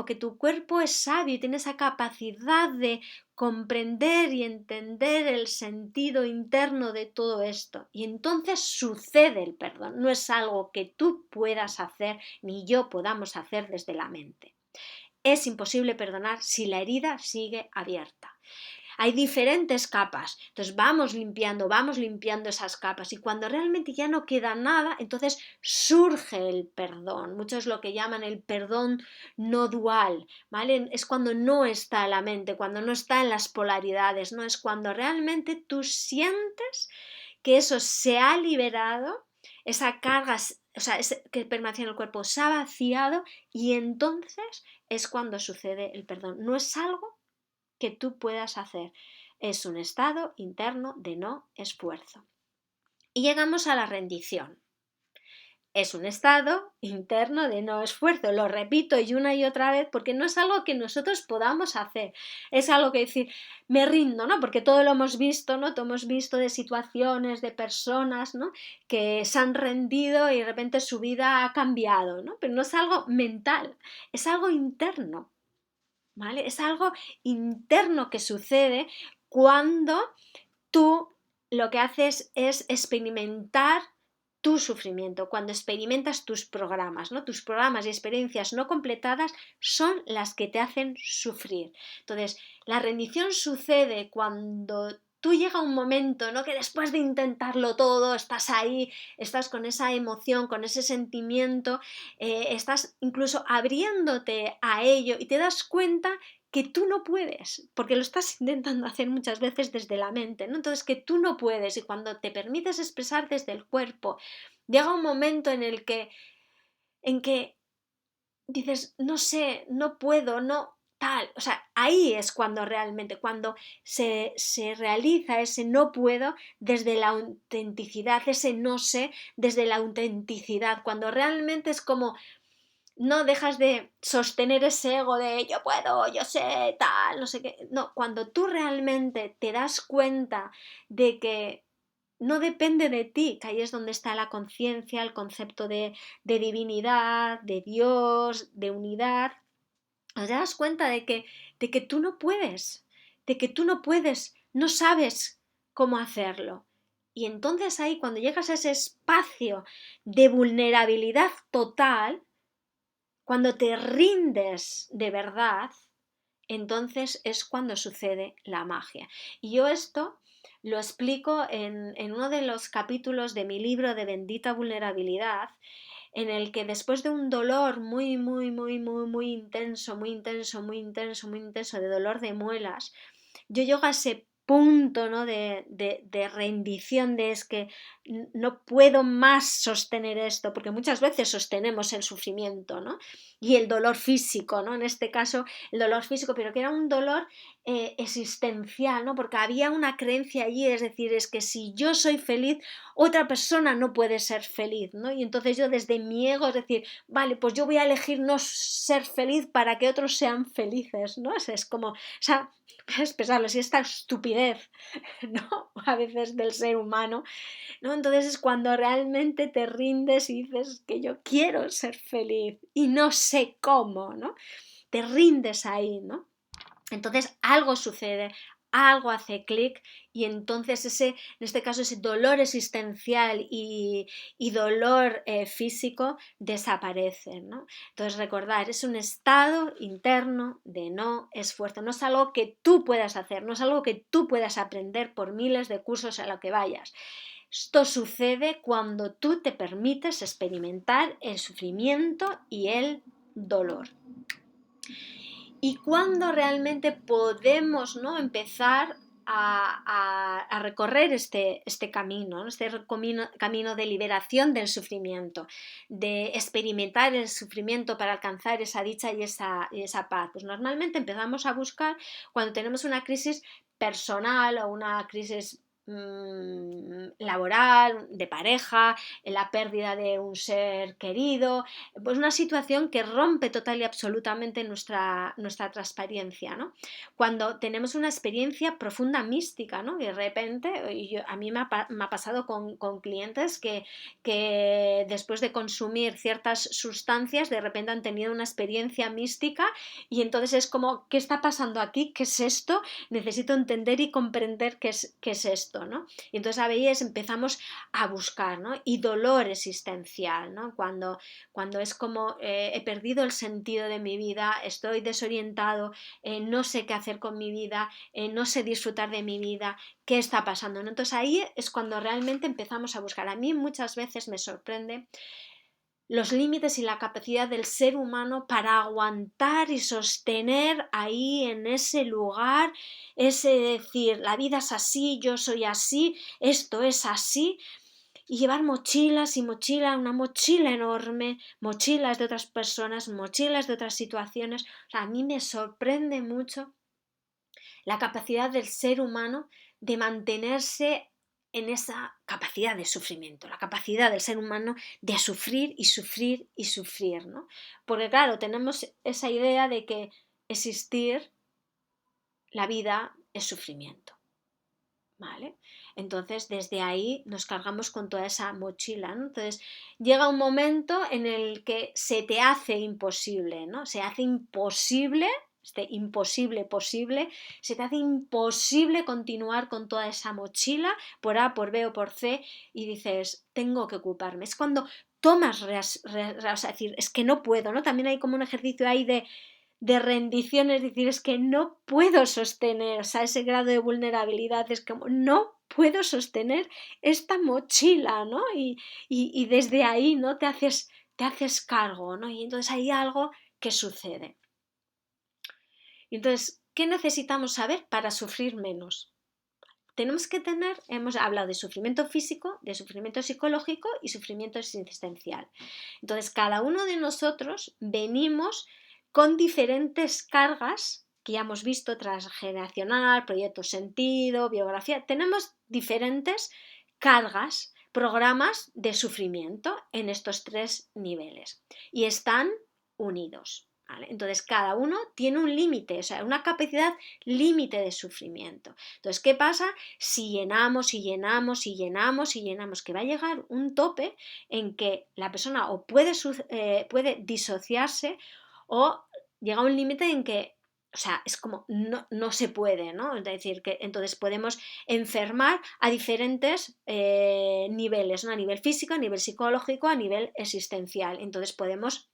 que tu cuerpo es sabio y tiene esa capacidad de comprender y entender el sentido interno de todo esto. Y entonces sucede el perdón. No es algo que tú puedas hacer ni yo podamos hacer desde la mente. Es imposible perdonar si la herida sigue abierta. Hay diferentes capas, entonces vamos limpiando esas capas y cuando realmente ya no queda nada, entonces surge el perdón. Muchos lo que llaman el perdón no dual, ¿vale? Es cuando no está la mente, cuando no está en las polaridades, no es cuando realmente tú sientes que eso se ha liberado, esa carga, o sea, que permanecía en el cuerpo se ha vaciado y entonces es cuando sucede el perdón. No es algo que tú puedas hacer, es un estado interno de no esfuerzo. Y llegamos a la rendición. Es un estado interno de no esfuerzo. Lo repito y una y otra vez porque no es algo que nosotros podamos hacer. Es algo que decir, me rindo, ¿no? Porque todo lo hemos visto, ¿no? Todo hemos visto de situaciones, de personas, ¿no? Que se han rendido y de repente su vida ha cambiado, ¿no? Pero no es algo mental, es algo interno, ¿vale? Es algo interno que sucede cuando tú lo que haces es experimentar tu sufrimiento, cuando experimentas tus programas, ¿no? Tus programas y experiencias no completadas son las que te hacen sufrir. Entonces, la rendición sucede cuando tú llega un momento, ¿no? Que después de intentarlo todo, estás ahí, estás con esa emoción, con ese sentimiento, estás incluso abriéndote a ello y te das cuenta que tú no puedes, porque lo estás intentando hacer muchas veces desde la mente, ¿no? Entonces que tú no puedes, y cuando te permites expresar desde el cuerpo, llega un momento en que dices, no sé, no puedo, no tal, o sea, ahí es cuando realmente, cuando se realiza ese no puedo desde la autenticidad, ese no sé desde la autenticidad, cuando realmente es como no dejas de sostener ese ego de yo puedo, yo sé, tal, no sé qué. No, cuando tú realmente te das cuenta de que no depende de ti, que ahí es donde está la conciencia, el concepto de divinidad, de Dios, de unidad, te das cuenta de que tú no puedes, de que tú no puedes, no sabes cómo hacerlo. Y entonces ahí, cuando llegas a ese espacio de vulnerabilidad total, cuando te rindes de verdad, entonces es cuando sucede la magia. Y yo esto lo explico en uno de los capítulos de mi libro de Bendita Vulnerabilidad, en el que después de un dolor muy intenso, muy intenso, muy intenso, muy intenso, de dolor de muelas, yo llego a ese punto, ¿no? de rendición, de es que no puedo más sostener esto, porque muchas veces sostenemos el sufrimiento, ¿no? Y el dolor físico, ¿no? En este caso el dolor físico, pero que era un dolor existencial, ¿no? Porque había una creencia allí, es decir, es que si yo soy feliz, otra persona no puede ser feliz, ¿no? Y entonces yo desde mi ego, es decir, vale, pues yo voy a elegir no ser feliz para que otros sean felices, ¿no? Es como, o sea, es pesarlo, si esta estupidez, ¿no? A veces del ser humano, ¿no? Entonces es cuando realmente te rindes y dices que yo quiero ser feliz y no sé cómo, ¿no? Te rindes ahí, ¿no? Entonces algo sucede, algo hace clic y entonces en este caso ese dolor existencial y dolor físico desaparecen, ¿no? Entonces recordar, es un estado interno de no esfuerzo, no es algo que tú puedas hacer, no es algo que tú puedas aprender por miles de cursos a lo que vayas. Esto sucede cuando tú te permites experimentar el sufrimiento y el dolor. Y cuando realmente podemos, ¿no? empezar a recorrer este camino, ¿no? este camino de liberación del sufrimiento, de experimentar el sufrimiento para alcanzar esa dicha y esa paz. Pues normalmente empezamos a buscar cuando tenemos una crisis personal o una crisis laboral, de pareja, la pérdida de un ser querido, pues una situación que rompe total y absolutamente nuestra transparencia, ¿no? Cuando tenemos una experiencia profunda mística, ¿no? Y de repente, a mí me ha pasado con clientes que después de consumir ciertas sustancias, de repente han tenido una experiencia mística y entonces es como, ¿qué está pasando aquí? ¿Qué es esto? Necesito entender y comprender qué es esto, ¿no? Y entonces a veces empezamos a buscar, ¿no? Y dolor existencial, ¿no? Cuando es como he perdido el sentido de mi vida, estoy desorientado, no sé qué hacer con mi vida, no sé disfrutar de mi vida, ¿qué está pasando? ¿No? Entonces ahí es cuando realmente empezamos a buscar. A mí muchas veces me sorprende los límites y la capacidad del ser humano para aguantar y sostener ahí en ese lugar, ese decir, la vida es así, yo soy así, esto es así, y llevar mochilas y mochilas, una mochila enorme, mochilas de otras personas, mochilas de otras situaciones. O sea, a mí me sorprende mucho la capacidad del ser humano de mantenerse en esa capacidad de sufrimiento, la capacidad del ser humano de sufrir y sufrir y sufrir, ¿no? Porque claro, tenemos esa idea de que existir, la vida es sufrimiento, ¿vale? Entonces desde ahí nos cargamos con toda esa mochila, ¿no? Entonces llega un momento en el que se te hace imposible, ¿no? Se hace imposible, imposible posible, se te hace imposible continuar con toda esa mochila por A, por B o por C y dices, tengo que ocuparme. Es cuando tomas, o sea, decir, es que no puedo, ¿no? También hay como un ejercicio ahí de rendición, es decir, es que no puedo sostener, o sea, ese grado de vulnerabilidad es como no puedo sostener esta mochila, ¿no? Y desde ahí, ¿no? Te haces cargo, ¿no? Y entonces hay algo que sucede. Entonces, ¿qué necesitamos saber para sufrir menos? Tenemos que tener, hemos hablado de sufrimiento físico, de sufrimiento psicológico y sufrimiento existencial. Entonces, cada uno de nosotros venimos con diferentes cargas que ya hemos visto, transgeneracional, proyecto sentido, biografía, tenemos diferentes cargas, programas de sufrimiento en estos tres niveles y están unidos. ¿Vale? Entonces, cada uno tiene un límite, o sea, una capacidad límite de sufrimiento. Entonces, ¿qué pasa? Si llenamos y llenamos y llenamos y llenamos, que va a llegar un tope en que la persona o puede disociarse o llega a un límite en que, o sea, es como no se puede, ¿no? Es decir, que entonces podemos enfermar a diferentes niveles, ¿no? A nivel físico, a nivel psicológico, a nivel existencial. Entonces podemos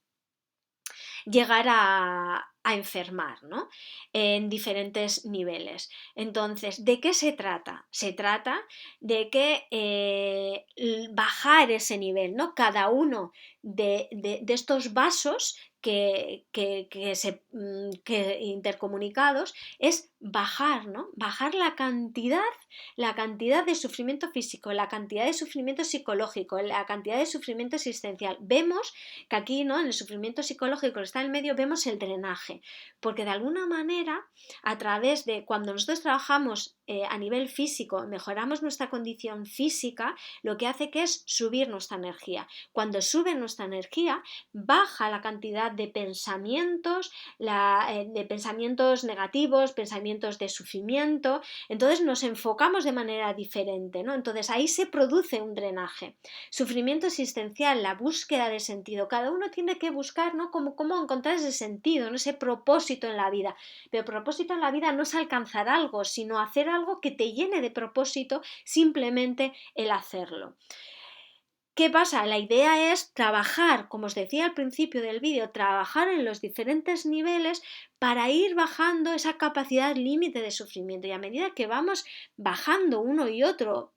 llegar a enfermar, ¿no? En diferentes niveles. Entonces, ¿de qué se trata? Se trata de que bajar ese nivel, ¿no? Cada uno de estos vasos que intercomunicados es bajar, ¿no? Bajar la cantidad de sufrimiento físico, la cantidad de sufrimiento psicológico, la cantidad de sufrimiento existencial. Vemos que aquí, ¿no? En el sufrimiento psicológico que está en el medio vemos el drenaje, porque de alguna manera a través de cuando nosotros trabajamos a nivel físico, mejoramos nuestra condición física, lo que hace que es subir nuestra energía. Cuando sube nuestra energía, baja la cantidad de pensamientos, de pensamientos negativos, pensamientos de sufrimiento, entonces nos enfocamos de manera diferente, ¿no? Entonces ahí se produce un drenaje. Sufrimiento existencial, la búsqueda de sentido. Cada uno tiene que buscar, ¿no? Cómo encontrar ese sentido, ¿no? Ese propósito en la vida. Pero el propósito en la vida no es alcanzar algo, sino hacer algo que te llene de propósito, simplemente el hacerlo. ¿Qué pasa? La idea es trabajar, como os decía al principio del vídeo, trabajar en los diferentes niveles para ir bajando esa capacidad límite de sufrimiento. Y a medida que vamos bajando uno y otro,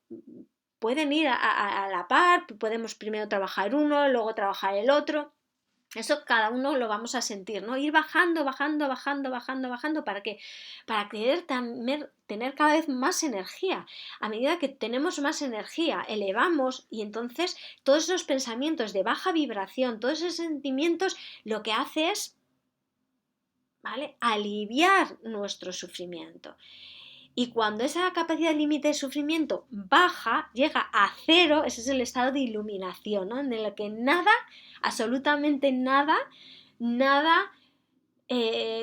pueden ir a la par, podemos primero trabajar uno, luego trabajar el otro. Eso cada uno lo vamos a sentir, ¿no? Ir bajando, bajando, bajando, bajando, bajando, ¿para qué? Para tener cada vez más energía. A medida que tenemos más energía, elevamos y entonces todos esos pensamientos de baja vibración, todos esos sentimientos, lo que hace es, ¿vale? Aliviar nuestro sufrimiento. Y cuando esa capacidad límite de sufrimiento baja, llega a cero, ese es el estado de iluminación, ¿no? En el que nada, absolutamente nada,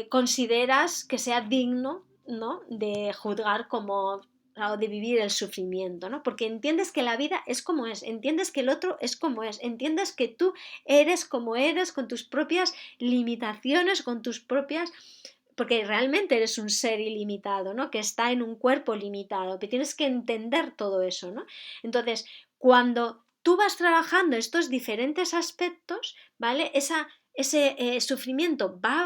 consideras que sea digno, ¿no? De juzgar como o de vivir el sufrimiento, ¿no? Porque entiendes que la vida es como es, entiendes que el otro es como es, entiendes que tú eres como eres con tus propias limitaciones, con tus propias, porque realmente eres un ser ilimitado, ¿no? Que está en un cuerpo limitado, que tienes que entender todo eso, ¿no? Entonces, cuando tú vas trabajando estos diferentes aspectos, ¿vale? Ese sufrimiento va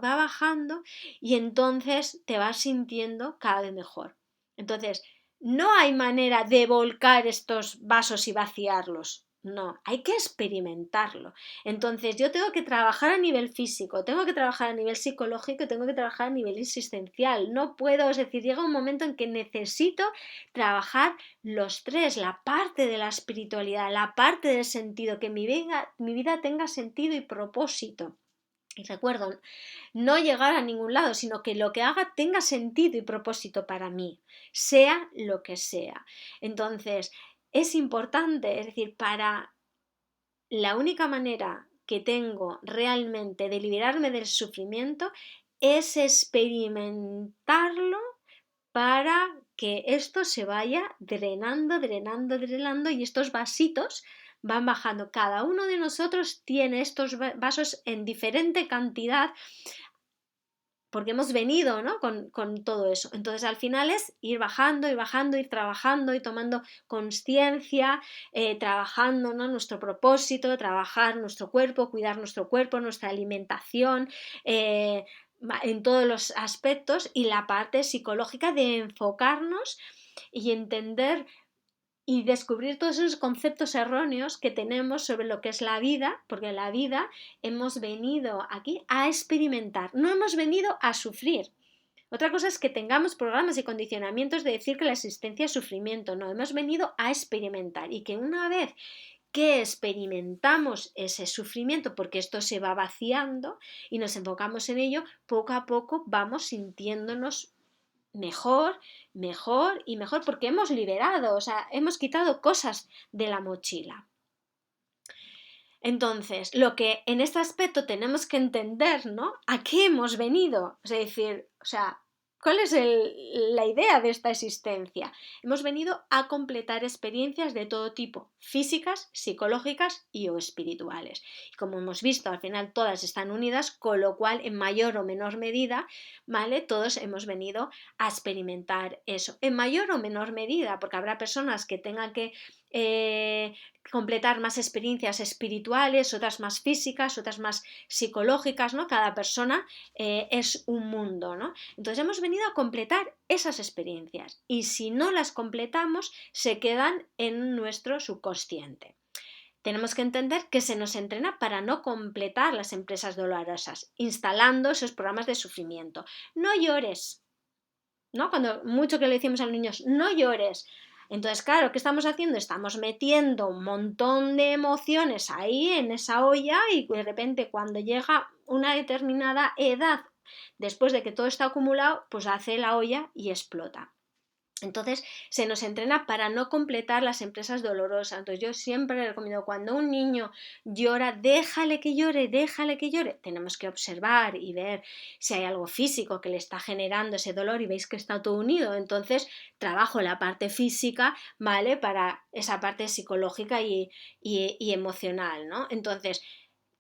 bajando y entonces te vas sintiendo cada vez mejor. Entonces, no hay manera de volcar estos vasos y vaciarlos. No, hay que experimentarlo. Entonces, yo tengo que trabajar a nivel físico, tengo que trabajar a nivel psicológico, tengo que trabajar a nivel existencial. No puedo, es decir, llega un momento en que necesito trabajar los tres, la parte de la espiritualidad, la parte del sentido, que mi vida tenga sentido y propósito. Y recuerdo, no llegar a ningún lado, sino que lo que haga tenga sentido y propósito para mí, sea lo que sea. Entonces, es importante, es decir, la única manera que tengo realmente de liberarme del sufrimiento es experimentarlo para que esto se vaya drenando y estos vasitos van bajando. Cada uno de nosotros tiene estos vasos en diferente cantidad porque hemos venido, ¿no? con todo eso. Entonces al final es ir bajando, ir trabajando, y tomando conciencia, trabajando, ¿no? Nuestro propósito, trabajar nuestro cuerpo, cuidar nuestro cuerpo, nuestra alimentación, en todos los aspectos, y la parte psicológica de enfocarnos y entender y descubrir todos esos conceptos erróneos que tenemos sobre lo que es la vida, porque la vida hemos venido aquí a experimentar, no hemos venido a sufrir. Otra cosa es que tengamos programas y condicionamientos de decir que la existencia es sufrimiento, no, hemos venido a experimentar y que una vez que experimentamos ese sufrimiento, porque esto se va vaciando y nos enfocamos en ello, poco a poco vamos sintiéndonos mejor, mejor y mejor, porque hemos liberado, o sea, hemos quitado cosas de la mochila. Entonces, lo que en este aspecto tenemos que entender, ¿no? ¿A qué hemos venido? Es decir, o sea, ¿cuál es la idea de esta existencia? Hemos venido a completar experiencias de todo tipo, físicas, psicológicas y o espirituales. Y como hemos visto, al final todas están unidas, con lo cual en mayor o menor medida, ¿vale? Todos hemos venido a experimentar eso, en mayor o menor medida, porque habrá personas que tengan que completar más experiencias espirituales, otras más físicas, otras más psicológicas, ¿no? Cada persona es un mundo, ¿no? Entonces hemos venido a completar esas experiencias y si no las completamos se quedan en nuestro subconsciente. Tenemos que entender que se nos entrena para no completar las empresas dolorosas, instalando esos programas de sufrimiento. No llores, ¿no? Cuando mucho que le decimos a los niños, no llores. Entonces, claro, ¿qué estamos haciendo? Estamos metiendo un montón de emociones ahí en esa olla y de repente cuando llega una determinada edad, después de que todo está acumulado, pues hace la olla y explota. Entonces se nos entrena para no completar las empresas dolorosas. Entonces yo siempre le recomiendo cuando un niño llora, déjale que llore, déjale que llore. Tenemos que observar y ver si hay algo físico que le está generando ese dolor y veis que está todo unido. Entonces trabajo la parte física, ¿vale? Para esa parte psicológica y emocional, ¿no? Entonces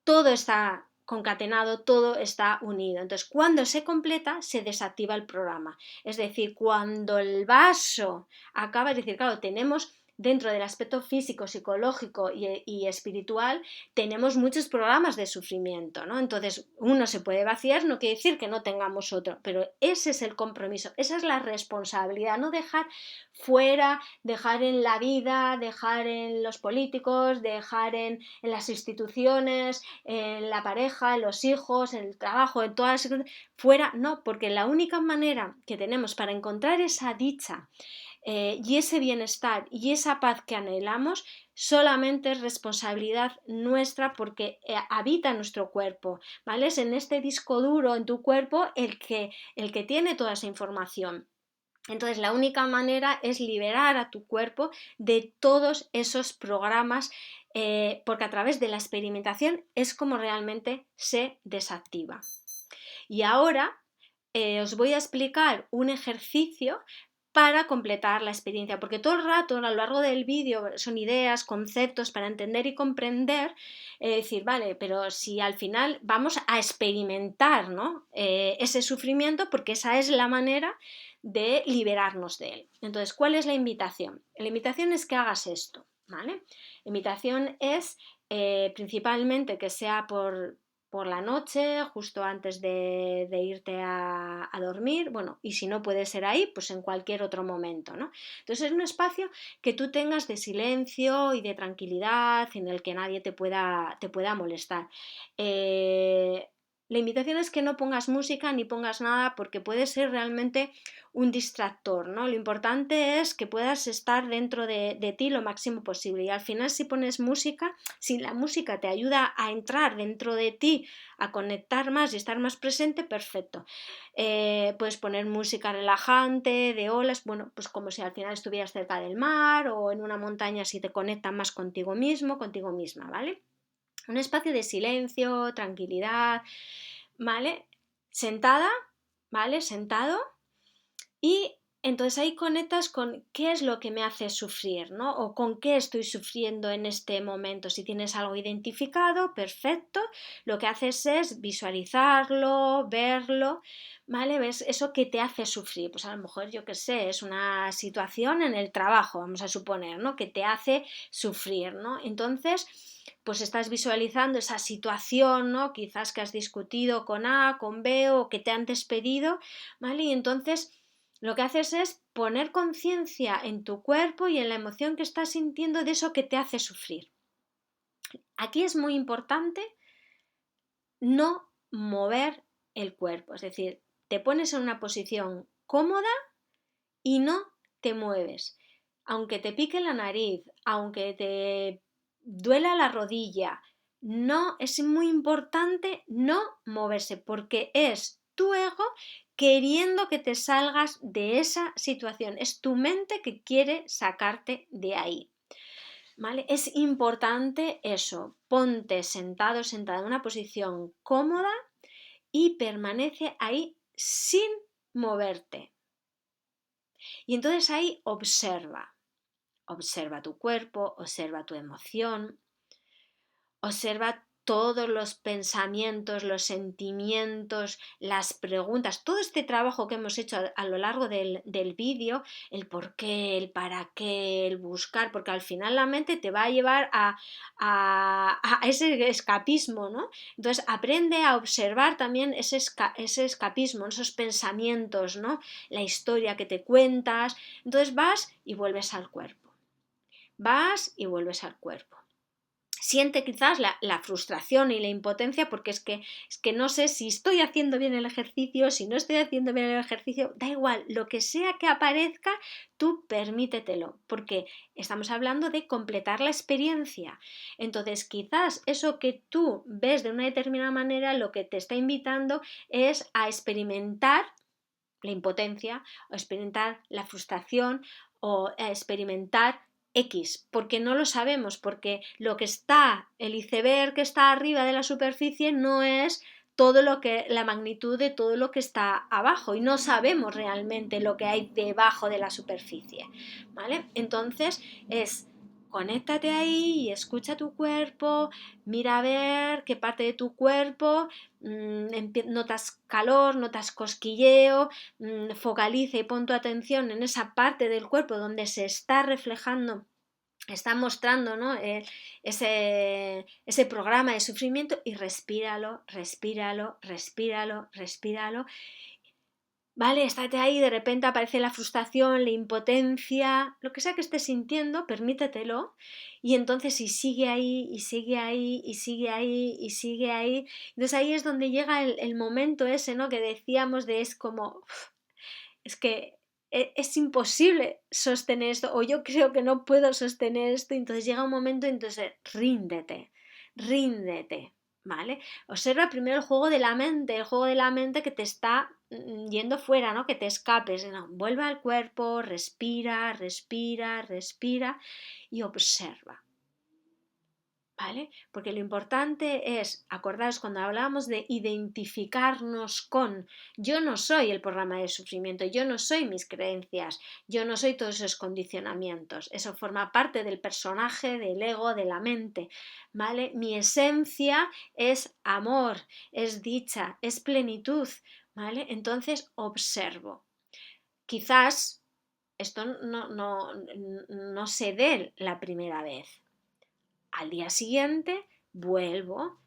todo está concatenado, todo está unido. Entonces, cuando se completa, se desactiva el programa. Es decir, cuando el vaso acaba, es decir, claro, tenemos dentro del aspecto físico, psicológico y espiritual, tenemos muchos programas de sufrimiento, ¿no? Entonces, uno se puede vaciar, no quiere decir que no tengamos otro, pero ese es el compromiso, esa es la responsabilidad, no dejar fuera, dejar en la vida, dejar en los políticos, dejar en las instituciones, en la pareja, en los hijos, en el trabajo, en todas las... fuera, no, porque la única manera que tenemos para encontrar esa dicha y ese bienestar y esa paz que anhelamos solamente es responsabilidad nuestra porque habita nuestro cuerpo, ¿vale? Es en este disco duro en tu cuerpo el que tiene toda esa información. Entonces la única manera es liberar a tu cuerpo de todos esos programas porque a través de la experimentación es como realmente se desactiva. Y ahora os voy a explicar un ejercicio para completar la experiencia, porque todo el rato a lo largo del vídeo son ideas, conceptos para entender y comprender, decir, vale, pero si al final vamos a experimentar, ¿no? Ese sufrimiento, porque esa es la manera de liberarnos de él. Entonces, ¿cuál es la invitación? La invitación es que hagas esto, ¿vale? La invitación es principalmente que sea por la noche, justo antes de irte a dormir, bueno, y si no puede ser ahí, pues en cualquier otro momento, ¿no? Entonces es un espacio que tú tengas de silencio y de tranquilidad, en el que nadie te pueda molestar. La invitación es que no pongas música ni pongas nada porque puede ser realmente un distractor, ¿no? Lo importante es que puedas estar dentro de ti lo máximo posible y al final si pones música, si la música te ayuda a entrar dentro de ti, a conectar más y estar más presente, perfecto. Puedes poner música relajante, de olas, bueno, pues como si al final estuvieras cerca del mar o en una montaña si te conecta más contigo mismo, contigo misma, ¿vale? Un espacio de silencio, tranquilidad, ¿vale? Sentada, ¿vale? Sentado y entonces ahí conectas con qué es lo que me hace sufrir, ¿no? O con qué estoy sufriendo en este momento. Si tienes algo identificado, perfecto. Lo que haces es visualizarlo, verlo, ¿vale? ¿Ves eso que te hace sufrir? Pues a lo mejor, yo qué sé, es una situación en el trabajo, vamos a suponer, ¿no? Que te hace sufrir, ¿no? Entonces, pues estás visualizando esa situación, ¿no? Quizás que has discutido con A, con B o que te han despedido, ¿vale? Y entonces Lo que haces es poner conciencia en tu cuerpo y en la emoción que estás sintiendo de eso que te hace sufrir. Aquí es muy importante no mover el cuerpo, es decir, te pones en una posición cómoda y no te mueves. Aunque te pique la nariz, aunque te duela la rodilla, no es muy importante no moverse porque es tu ego queriendo que te salgas de esa situación. Es tu mente que quiere sacarte de ahí. ¿Vale? Es importante eso. Ponte sentado, sentada en una posición cómoda y permanece ahí sin moverte. Y entonces ahí observa tu cuerpo, observa tu emoción, observa todos los pensamientos, los sentimientos, las preguntas, todo este trabajo que hemos hecho a lo largo del vídeo, el por qué, el para qué, el buscar, porque al final la mente te va a llevar a ese escapismo, ¿no? Entonces aprende a observar también ese escapismo, esos pensamientos, ¿no? La historia que te cuentas. Entonces vas y vuelves al cuerpo. Vas y vuelves al cuerpo. Siente quizás la frustración y la impotencia porque es que no sé si estoy haciendo bien el ejercicio, si no estoy haciendo bien el ejercicio, da igual, lo que sea que aparezca, tú permítetelo, porque estamos hablando de completar la experiencia. Entonces quizás eso que tú ves de una determinada manera lo que te está invitando es a experimentar la impotencia o experimentar la frustración o experimentar X, porque no lo sabemos, porque lo que está, el iceberg que está arriba de la superficie no es todo lo que, la magnitud de todo lo que está abajo y no sabemos realmente lo que hay debajo de la superficie, ¿vale? Entonces es conéctate ahí y escucha tu cuerpo, mira a ver qué parte de tu cuerpo notas calor, notas cosquilleo, focaliza y pon tu atención en esa parte del cuerpo donde se está reflejando, está mostrando, ¿no? ese programa de sufrimiento y respíralo, respíralo, respíralo, respíralo. Vale, estate ahí, de repente aparece la frustración, la impotencia, lo que sea que estés sintiendo, permítetelo. Y entonces si sigue ahí, y sigue ahí, y sigue ahí, y sigue ahí. Entonces ahí es donde llega el momento ese, ¿no? Que decíamos de es como, es que es imposible sostener esto, o yo creo que no puedo sostener esto. Y entonces llega un momento, entonces ríndete, ríndete. ¿Vale? Observa primero el juego de la mente, el juego de la mente que te está yendo fuera, ¿no? Que te escapes, ¿no? Vuelve al cuerpo, respira, respira, respira y observa. ¿Vale? Porque lo importante es, acordaos cuando hablábamos de identificarnos con, yo no soy el programa de sufrimiento, yo no soy mis creencias, yo no soy todos esos condicionamientos, eso forma parte del personaje, del ego, de la mente, ¿vale? Mi esencia es amor, es dicha, es plenitud, ¿vale? Entonces observo. Quizás esto no se dé la primera vez. Al día siguiente vuelvo,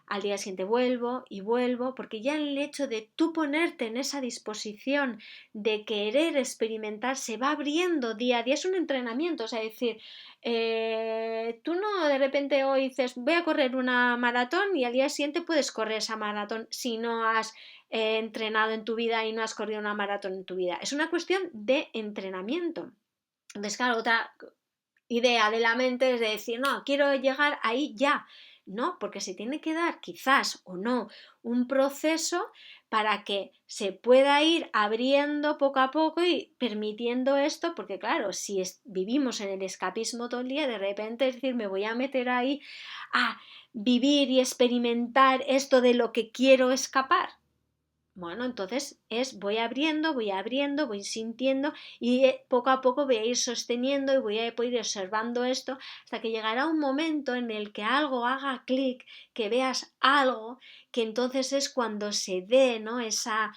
al día siguiente vuelvo y vuelvo, porque ya el hecho de tú ponerte en esa disposición de querer experimentar se va abriendo día a día, es un entrenamiento, o sea, decir, tú no de repente hoy dices voy a correr una maratón y al día siguiente puedes correr esa maratón si no has entrenado en tu vida y no has corrido una maratón en tu vida, es una cuestión de entrenamiento. Entonces, claro, otra idea de la mente es de decir, no, quiero llegar ahí ya. No, porque se tiene que dar quizás o no un proceso para que se pueda ir abriendo poco a poco y permitiendo esto, porque claro, si vivimos en el escapismo todo el día, de repente es decir, me voy a meter ahí a vivir y experimentar esto de lo que quiero escapar. Bueno, entonces voy sintiendo y poco a poco voy a ir sosteniendo y voy a ir observando esto hasta que llegará un momento en el que algo haga clic, que veas algo, que entonces es cuando se dé, ¿no? esa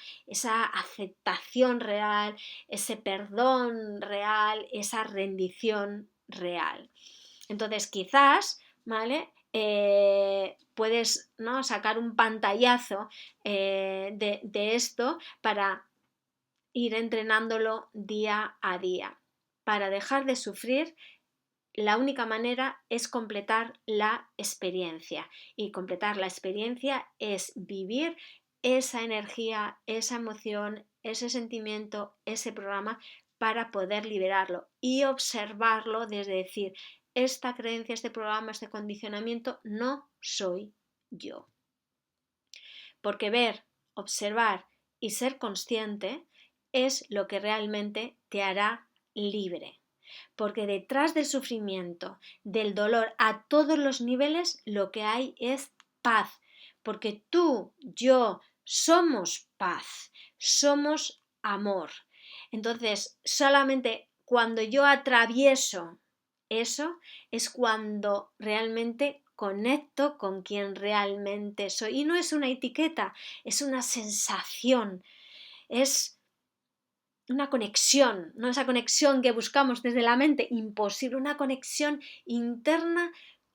aceptación real, ese perdón real, esa rendición real. Entonces quizás, ¿vale? Puedes, ¿no? sacar un pantallazo de esto para ir entrenándolo día a día. Para dejar de sufrir, la única manera es completar la experiencia. Y completar la experiencia es vivir esa energía, esa emoción, ese sentimiento, ese programa para poder liberarlo y observarlo desde decir, esta creencia, este programa, este condicionamiento no soy yo. Porque ver, observar y ser consciente es lo que realmente te hará libre. Porque detrás del sufrimiento, del dolor a todos los niveles, lo que hay es paz. Porque tú, yo, somos paz, somos amor. Entonces, solamente cuando yo atravieso eso es cuando realmente conecto con quien realmente soy. Y no es una etiqueta, es una sensación, es una conexión, no esa conexión que buscamos desde la mente, imposible, una conexión interna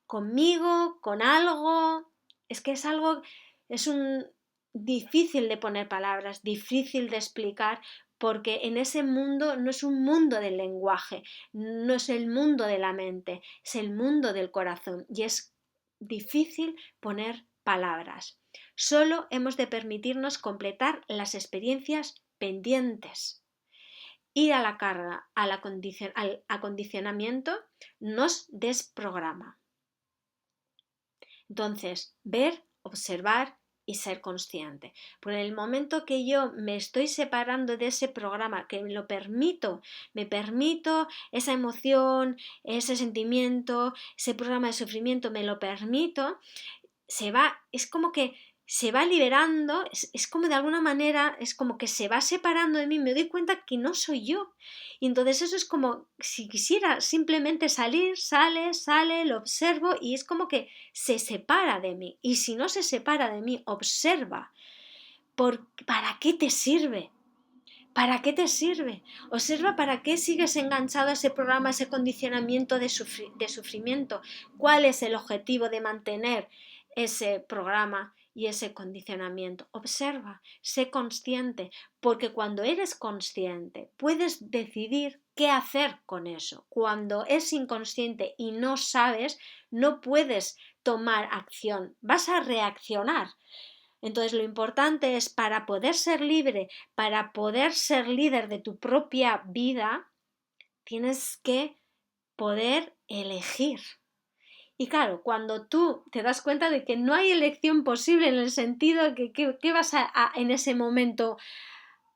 conmigo, con algo. Es que es algo, es un difícil de poner palabras, difícil de explicar, porque en ese mundo no es un mundo del lenguaje, no es el mundo de la mente, es el mundo del corazón y es difícil poner palabras. Solo hemos de permitirnos completar las experiencias pendientes. Ir a la carga, al acondicionamiento, nos desprograma. Entonces, ver, observar y ser consciente. Por el momento que yo me estoy separando de ese programa, que me lo permito, me permito esa emoción, ese sentimiento, ese programa de sufrimiento, me lo permito, es como que se va liberando, es como de alguna manera, es como que se va separando de mí, me doy cuenta que no soy yo. Y entonces eso es como si quisiera simplemente salir, sale, lo observo y es como que se separa de mí. Y si no se separa de mí, observa. ¿Para qué te sirve? ¿Para qué te sirve? Observa para qué sigues enganchado a ese programa, a ese condicionamiento de sufrimiento. ¿Cuál es el objetivo de mantener ese programa y ese condicionamiento? Observa, sé consciente, porque cuando eres consciente puedes decidir qué hacer con eso. Cuando es inconsciente y no sabes, no puedes tomar acción, vas a reaccionar. Entonces lo importante es para poder ser libre, para poder ser líder de tu propia vida, tienes que poder elegir. Y claro, cuando tú te das cuenta de que no hay elección posible en el sentido de que ¿qué vas en ese momento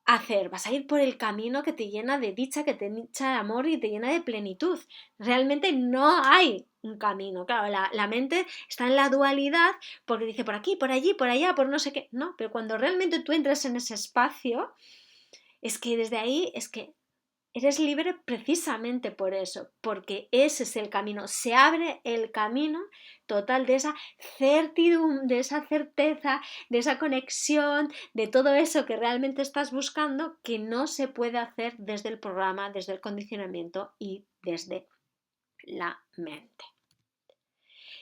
hacer? Vas a ir por el camino que te llena de dicha, que te llena de amor y te llena de plenitud. Realmente no hay un camino. Claro, la mente está en la dualidad porque dice por aquí, por allí, por allá, por no sé qué. No, pero cuando realmente tú entras en ese espacio, es que desde ahí es que eres libre precisamente por eso, porque ese es el camino, se abre el camino total de esa certidumbre, de esa certeza, de esa conexión, de todo eso que realmente estás buscando, que no se puede hacer desde el programa, desde el condicionamiento y desde la mente.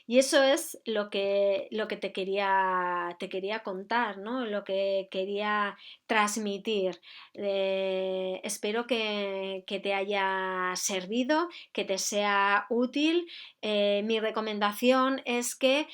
Y eso es lo que te quería contar, ¿no? Lo que quería transmitir. Espero que te haya servido, que te sea útil. Mi recomendación es que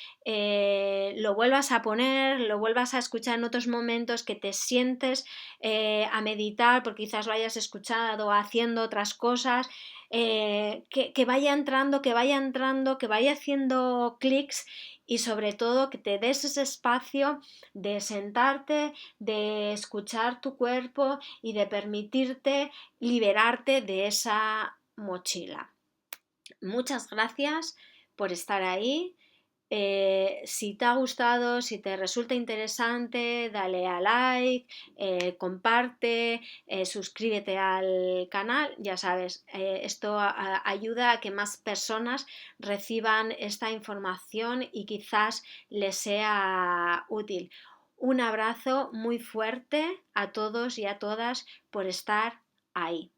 lo vuelvas a poner, lo vuelvas a escuchar en otros momentos, que te sientes a meditar, porque quizás lo hayas escuchado haciendo otras cosas. Que vaya entrando, que vaya haciendo clics y sobre todo que te des ese espacio de sentarte, de escuchar tu cuerpo y de permitirte liberarte de esa mochila. Muchas gracias por estar ahí. Si te ha gustado, si te resulta interesante, dale a like, comparte, suscríbete al canal, ya sabes, esto ayuda a que más personas reciban esta información y quizás les sea útil. Un abrazo muy fuerte a todos y a todas por estar ahí.